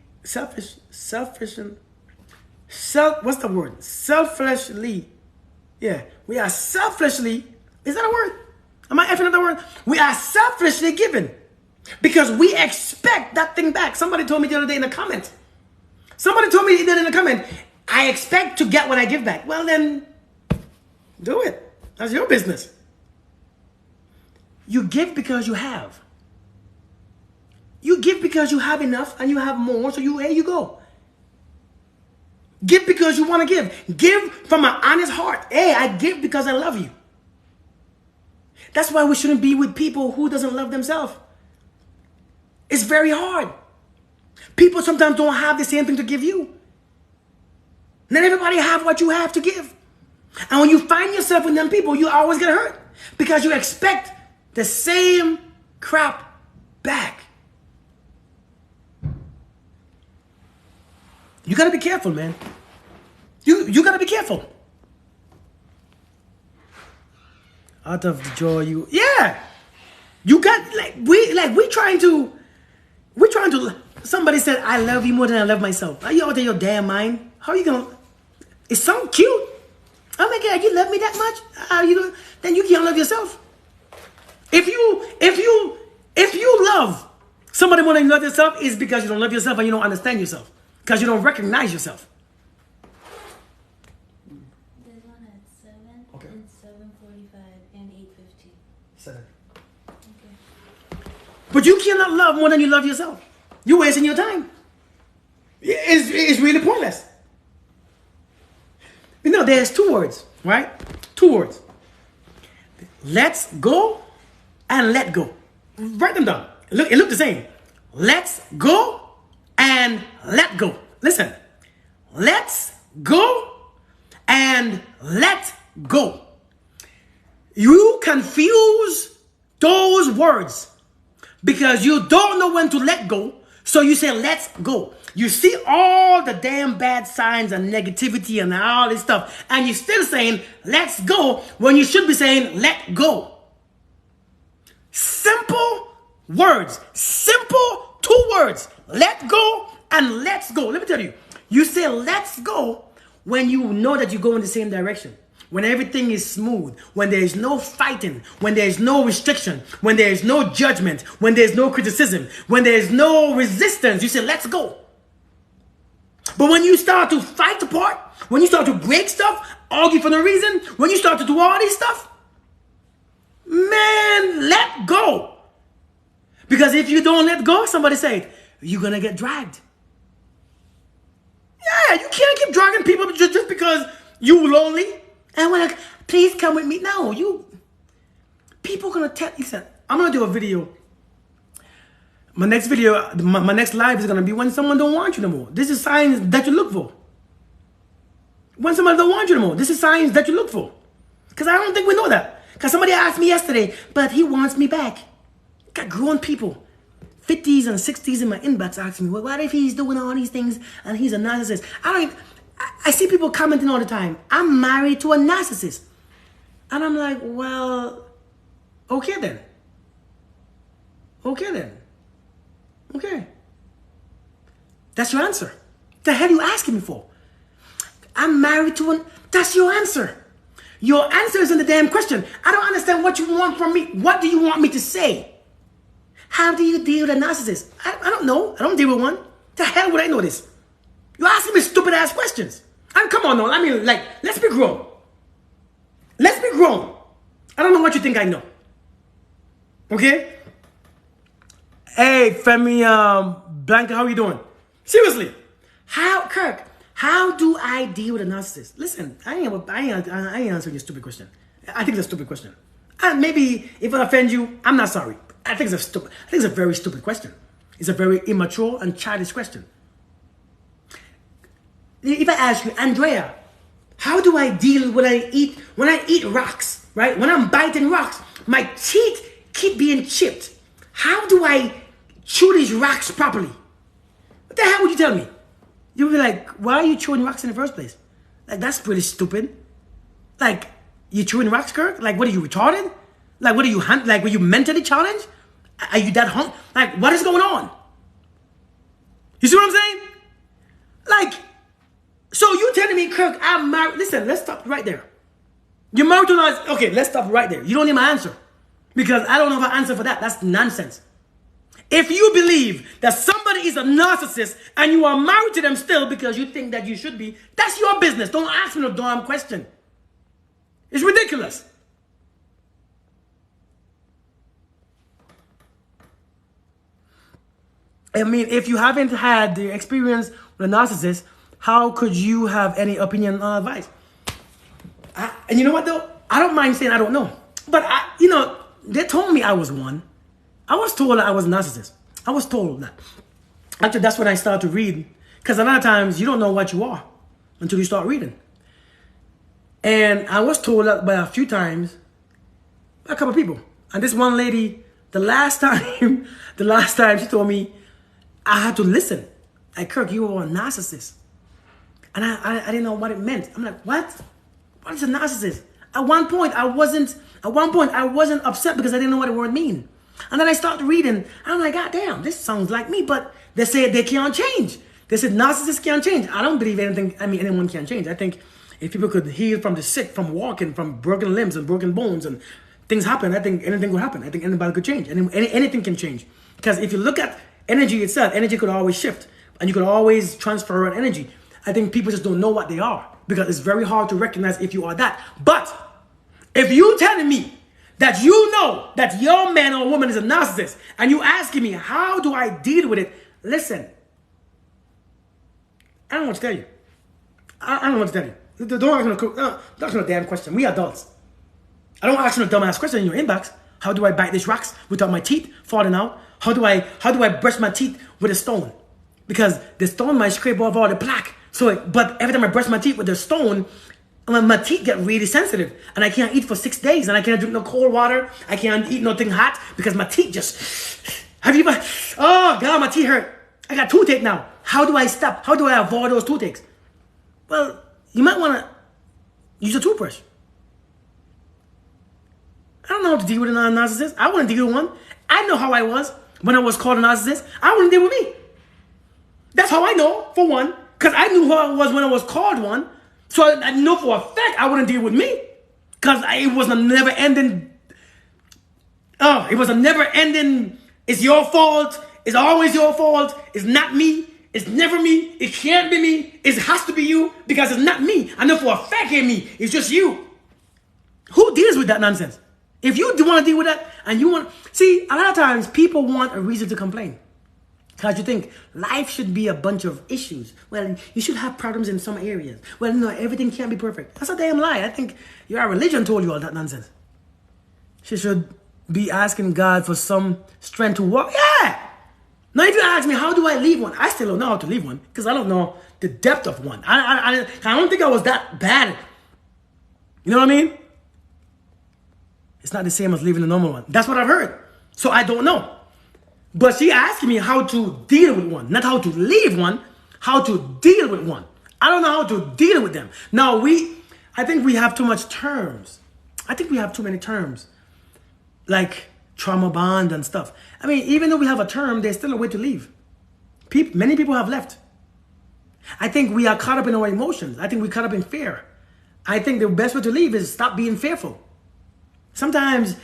What's the word? Selfishly. Yeah, we are selfishly. Is that a word? Am I effing up the word? We are selfishly giving because we expect that thing back. Somebody told me the other day in a comment. I expect to get what I give back. Well, then, do it. That's your business. You give because you have. You give because you have enough and you have more. So here you go. Give because you want to give. Give from an honest heart. Hey, I give because I love you. That's why we shouldn't be with people who doesn't love themselves. It's very hard. People sometimes don't have the same thing to give you. Not everybody have what you have to give. And when you find yourself with them people, you always get hurt because you expect the same crap back. You got to be careful, man. You got to be careful. Out of the joy you, yeah. You got we trying to. Somebody said, I love you more than I love myself. Are you out of your damn mind? How are you gonna? It's so cute. Oh my God, you love me that much? Then you can't love yourself. If you love somebody more than you love yourself, it's because you don't love yourself and you don't understand yourself. Because you don't recognize yourself. There's one at 7 Okay. and 7:45 and 8:50. 7. Okay. But you cannot love more than you love yourself. You're wasting your time. It's really pointless. You know, there's 2 words, right? 2 words. Let's go and let go. Write them down. It look the same. Let's go and let go. Listen. Let's go and let go. You confuse those words because you don't know when to let go. So you say, let's go. You see all the damn bad signs and negativity and all this stuff. And you're still saying, let's go, when you should be saying, let go. Simple words. Simple 2 words. Let go and let's go. Let me tell you. You say, let's go when you know that you go in the same direction. When everything is smooth, when there is no fighting, when there is no restriction, when there is no judgment, when there is no criticism, when there is no resistance, you say, let's go. But when you start to fight apart, when you start to break stuff, argue for no reason, when you start to do all this stuff, man, let go. Because if you don't let go, somebody said, you're going to get dragged. Yeah, you can't keep dragging people just because you lonely. And when please come with me. No, people gonna tell you. I'm gonna do a video. My next live is gonna be when someone don't want you no more. This is signs that you look for. When somebody don't want you no more, this is signs that you look for. Because I don't think we know that. Because somebody asked me yesterday, but he wants me back. Got grown people, 50s and 60s in my inbox asking me, well, what if he's doing all these things and he's a narcissist? I see people commenting all the time, I'm married to a narcissist. And I'm like, well, okay then. Okay then. Okay. That's your answer. The hell you asking me for? I'm married to one. That's your answer. Your answer is in the damn question. I don't understand what you want from me. What do you want me to say? How do you deal with a narcissist? I don't know. I don't deal with one. The hell would I know this? You're asking me stupid ass questions. And come on, no. I mean, like, let's be grown. Let's be grown. I don't know what you think I know. Okay? Hey, Femi Blanca, how you doing? Seriously. Kirk, how do I deal with a narcissist? Listen, I ain't answering your stupid question. I think it's a stupid question. And maybe if I offend you, I'm not sorry. I think it's a very stupid question. It's a very immature and childish question. If I ask you, Andrea, how do I deal when I eat rocks, right? When I'm biting rocks, my teeth keep being chipped. How do I chew these rocks properly? What the hell would you tell me? You would be like, why are you chewing rocks in the first place? Like, that's pretty stupid. Like, you chewing rocks, Kirk? Like, what are you, retarded? Like, what are you, were you mentally challenged? Are you that Like, what is going on? You see what I'm saying? Like, so you telling me, Kirk, I'm married. Listen, let's stop right there. You're married to us. Okay, let's stop right there. You don't need my answer. Because I don't have an answer for that. That's nonsense. If you believe that somebody is a narcissist and you are married to them still because you think that you should be, that's your business. Don't ask me no damn question. It's ridiculous. I mean, if you haven't had the experience with a narcissist, how could you have any opinion or advice? And you know what, though? I don't mind saying I don't know. But, they told me I was one. I was told that I was a narcissist. I was told that. Actually, that's when I started to read. Because a lot of times, you don't know what you are until you start reading. And I was told that by a few times, by a couple of people. And this one lady, the last time she told me, I had to listen. Like, Kirk, you were a narcissist. And I didn't know what it meant. I'm like, what? What is a narcissist? At one point, I wasn't upset because I didn't know what the word mean. And then I started reading, and I'm like, God damn, this sounds like me, but they said they can't change. They said narcissists can't change. I don't believe anyone can change. I think if people could heal from the sick, from walking, from broken limbs and broken bones, and things happen, I think anything would happen. I think anybody could change. Anything can change. Because if you look at energy itself, energy could always shift, and you could always transfer an energy. I think people just don't know what they are, because it's very hard to recognize if you are that. But if you telling me that you know that your man or woman is a narcissist, and you asking me, how do I deal with it? Listen, I don't know what to tell you. I don't know what to tell you. Don't ask no damn question. We adults. I don't ask no dumbass question in your inbox. How do I bite these rocks without my teeth falling out? How do I brush my teeth with a stone? Because the stone might scrape off all the plaque. But every time I brush my teeth with the stone, my teeth get really sensitive, and I can't eat for 6 days, and I can't drink no cold water. I can't eat nothing hot because my teeth just. Oh God, my teeth hurt. I got toothache now. How do I stop? How do I avoid those toothaches? Well, you might want to use a toothbrush. I don't know how to deal with a narcissist. I wouldn't deal with one. I know how I was when I was called a narcissist. I wouldn't deal with me. That's how I know, for one, because I knew how I was when I was called one. So I know for a fact I wouldn't deal with me, because it was a never-ending. Oh, it was a never-ending. It's your fault. It's always your fault. It's not me. It's never me. It can't be me. It has to be you, because it's not me. I know for a fact it ain't me. It's just you. Who deals with that nonsense? If you do want to deal with that, and you want... See, a lot of times people want a reason to complain. Because you think life should be a bunch of issues. Well, you should have problems in some areas. Well, no, everything can't be perfect. That's a damn lie. I think your religion told you all that nonsense. She should be asking God for some strength to walk. Yeah! Now, if you ask me, how do I leave one? I still don't know how to leave one, because I don't know the depth of one. I don't think I was that bad. You know what I mean? It's not the same as leaving a normal one. That's what I've heard. So I don't know. But she asked me how to deal with one, not how to leave one, how to deal with one. I don't know how to deal with them. Now I think we have too much terms. I think we have too many terms, like trauma bond and stuff. I mean, even though we have a term, there's still a way to leave. Many people have left. I think we are caught up in our emotions. I think we're caught up in fear. I think the best way to leave is stop being fearful. Sometimes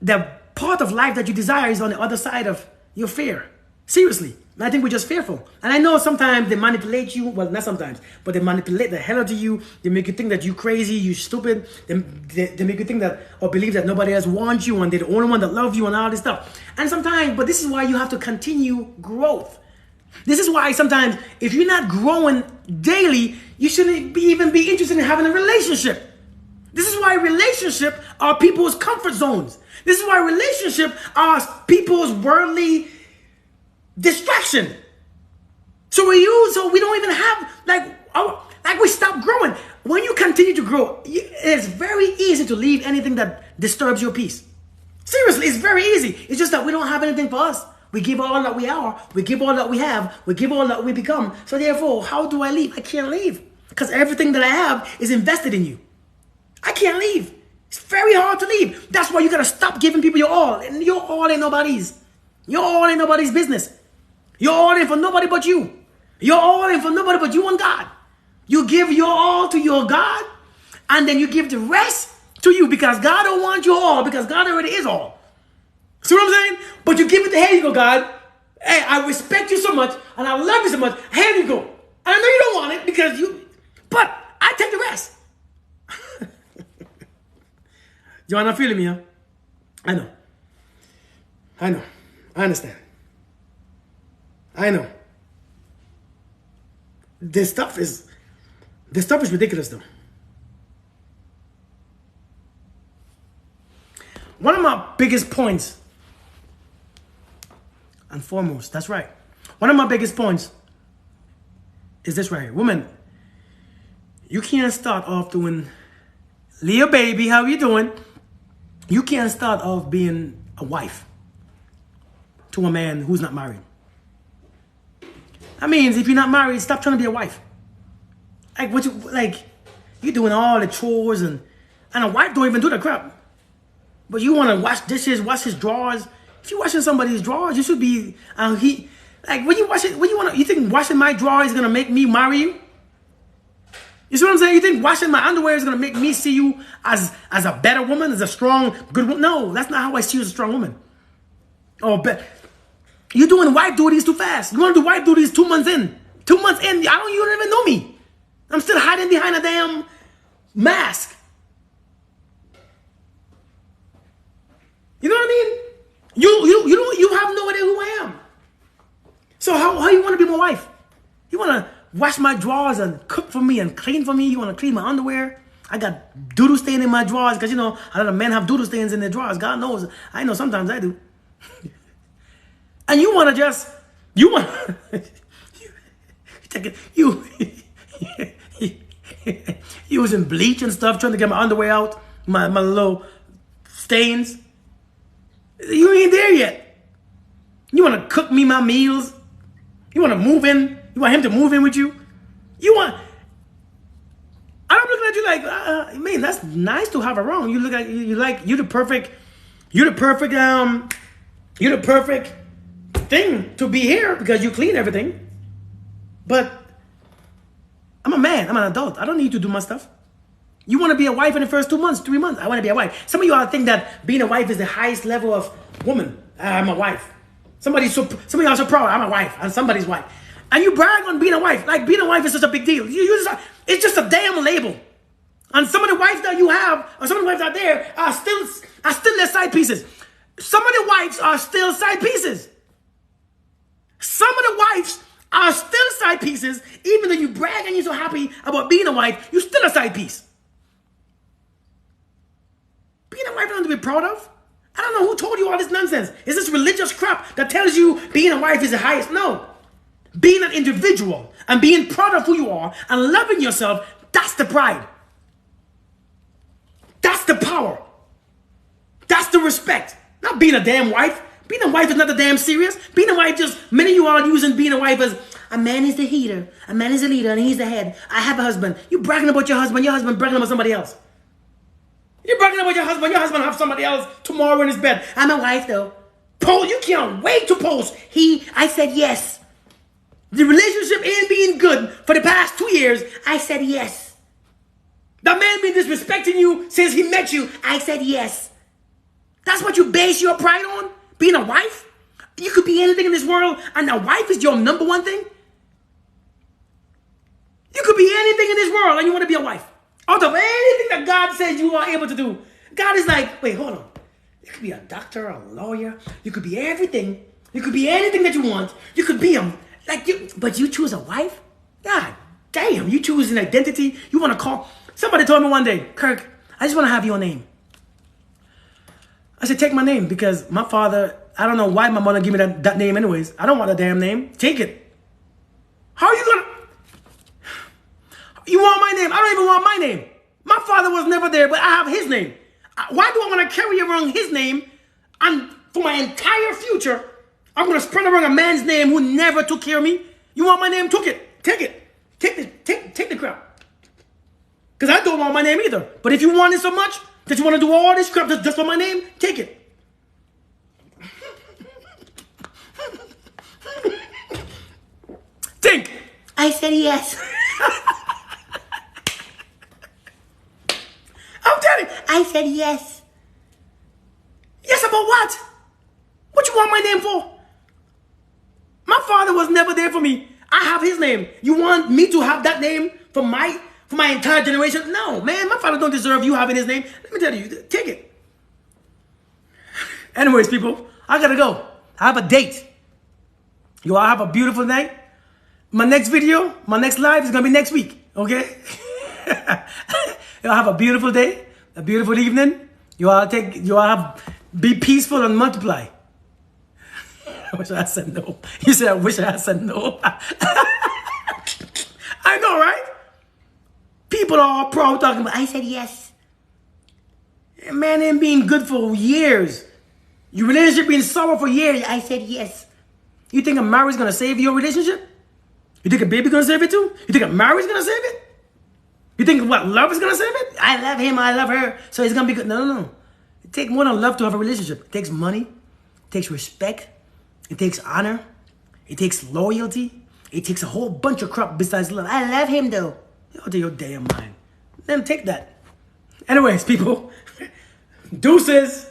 the part of life that you desire is on the other side of your fear. Seriously. I think we're just fearful. And I know sometimes they manipulate you. Well, not sometimes, but they manipulate the hell out of you. They make you think that you're crazy, you're stupid. They make you think that or believe that nobody else wants you and they're the only one that loves you and all this stuff. And sometimes, but this is why you have to continue growth. This is why sometimes if you're not growing daily, you shouldn't even be interested in having a relationship. This is why relationships are people's comfort zones. This is why relationships are people's worldly distraction. So we don't even have like we stop growing. When you continue to grow, it's very easy to leave anything that disturbs your peace. Seriously, it's very easy. It's just that we don't have anything for us. We give all that we are. We give all that we have. We give all that we become. So therefore, how do I leave? I can't leave because everything that I have is invested in you. I can't leave. It's very hard to leave. That's why you gotta stop giving people your all. And your all ain't nobody's. Your all ain't nobody's business. You're all in for nobody but you. You're all in for nobody but you and God. You give your all to your God, and then you give the rest to you because God don't want your all because God already is all. See what I'm saying? But you give it to, here you go, God. Hey, I respect you so much, and I love you so much. Here you go. And I know you don't want it because but I take the rest. Joanna, feeling me, huh? I know. I understand. I know. This stuff is ridiculous though. One of my biggest points, and foremost, that's right. One of my biggest points is this right here. Woman, you can't start off doing, Leah baby, how you doing? You can't start off being a wife to a man who's not married. That means if you're not married, stop trying to be a wife. You're doing all the chores and a wife don't even do the crap. But you want to wash dishes, wash his drawers. If you're washing somebody's drawers, you should be you think washing my drawers is gonna make me marry you? You see what I'm saying? You think washing my underwear is gonna make me see you as a better woman, as a strong, good woman? No, that's not how I see you as a strong woman. You're doing wife duties too fast. You want to do wife duties 2 months in. 2 months in, you don't even know me. I'm still hiding behind a damn mask. You know what I mean? You have no idea who I am. So how you want to be my wife? You want to wash my drawers and cook for me and clean for me? You want to clean my underwear? I got doodle stain in my drawers because, a lot of men have doodle stains in their drawers. God knows. I know sometimes I do. And you want using bleach and stuff, trying to get my underwear out, my little stains. You ain't there yet. You want to cook me my meals. You want to move in. You want him to move in with you. I'm looking at you like, man, that's nice to have around. You look at you're the perfect thing to be here because you clean everything. But I'm a man. I'm an adult. I don't need to do my stuff. You want to be a wife in the first 2 months, 3 months. I want to be a wife. Some of you all think that being a wife is the highest level of woman. I'm a wife. Some of you are so proud. I'm a wife. I'm somebody's wife. And you brag on being a wife. Like being a wife is such a big deal. It's just a damn label. And some of the wives that you have, or some of the wives out there, are still their side pieces. Some of the wives are still side pieces. Some of the wives are still side pieces. Even though you brag and you're so happy about being a wife, you're still a side piece. Being a wife is nothing to be proud of. I don't know who told you all this nonsense. Is this religious crap that tells you being a wife is the highest? No. Being an individual and being proud of who you are and loving yourself, that's the pride. That's the power. That's the respect. Not being a damn wife. Being a wife is not the damn serious. Being a wife just, many of you are using being a wife as, a man is the heater, a man is the leader, and he's the head. I have a husband. You bragging about your husband bragging about somebody else. You're bragging about your husband have somebody else tomorrow in his bed. I'm a wife though. Paul, you can't wait to post. I said yes. The relationship ain't being good for the past 2 years. I said yes. That man been disrespecting you since he met you. I said yes. That's what you base your pride on? Being a wife? You could be anything in this world and a wife is your number one thing? You could be anything in this world and you want to be a wife. Out of anything that God says you are able to do. God is like, wait, hold on. You could be a doctor, a lawyer. You could be everything. You could be anything that you want. You could be but you choose a wife? God damn, you choose an identity. You want to call. Somebody told me one day, Kirk, I just want to have your name. I said, take my name because my father, I don't know why my mother gave me that name anyways. I don't want a damn name. Take it. How are you going to? You want my name? I don't even want my name. My father was never there, but I have his name. Why do I want to carry around his name? And for my entire future, I'm going to spread around a man's name who never took care of me. You want my name? Took it. Take it. Take the crap. Because I don't want my name either. But if you want it so much that you want to do all this crap just for my name, take it. Think. I said yes. I'm telling you. I said yes. Yes about what? What you want my name for? My father was never there for me. I have his name. You want me to have that name for my entire generation? No, man. My father don't deserve you having his name. Let me tell you, take it. Anyways, people, I gotta go. I have a date. You all have a beautiful night. My next video, my next live is gonna be next week. Okay? You all have a beautiful day, a beautiful evening. You all be peaceful and multiply. I wish I had said no. You said I wish I had said no. I know, right? People are all proud talking about. I said yes. Man ain't been good for years. Your relationship been sour for years. I said yes. You think a marriage is gonna save your relationship? You think a baby gonna save it too? You think a marriage is gonna save it? You think what, love is gonna save it? I love him, I love her, so it's gonna be good. No. It takes more than love to have a relationship. It takes money, it takes respect, it takes honor, it takes loyalty, it takes a whole bunch of crap besides love. I love him though. Out of your damn mind. Then take that. Anyways, people, deuces.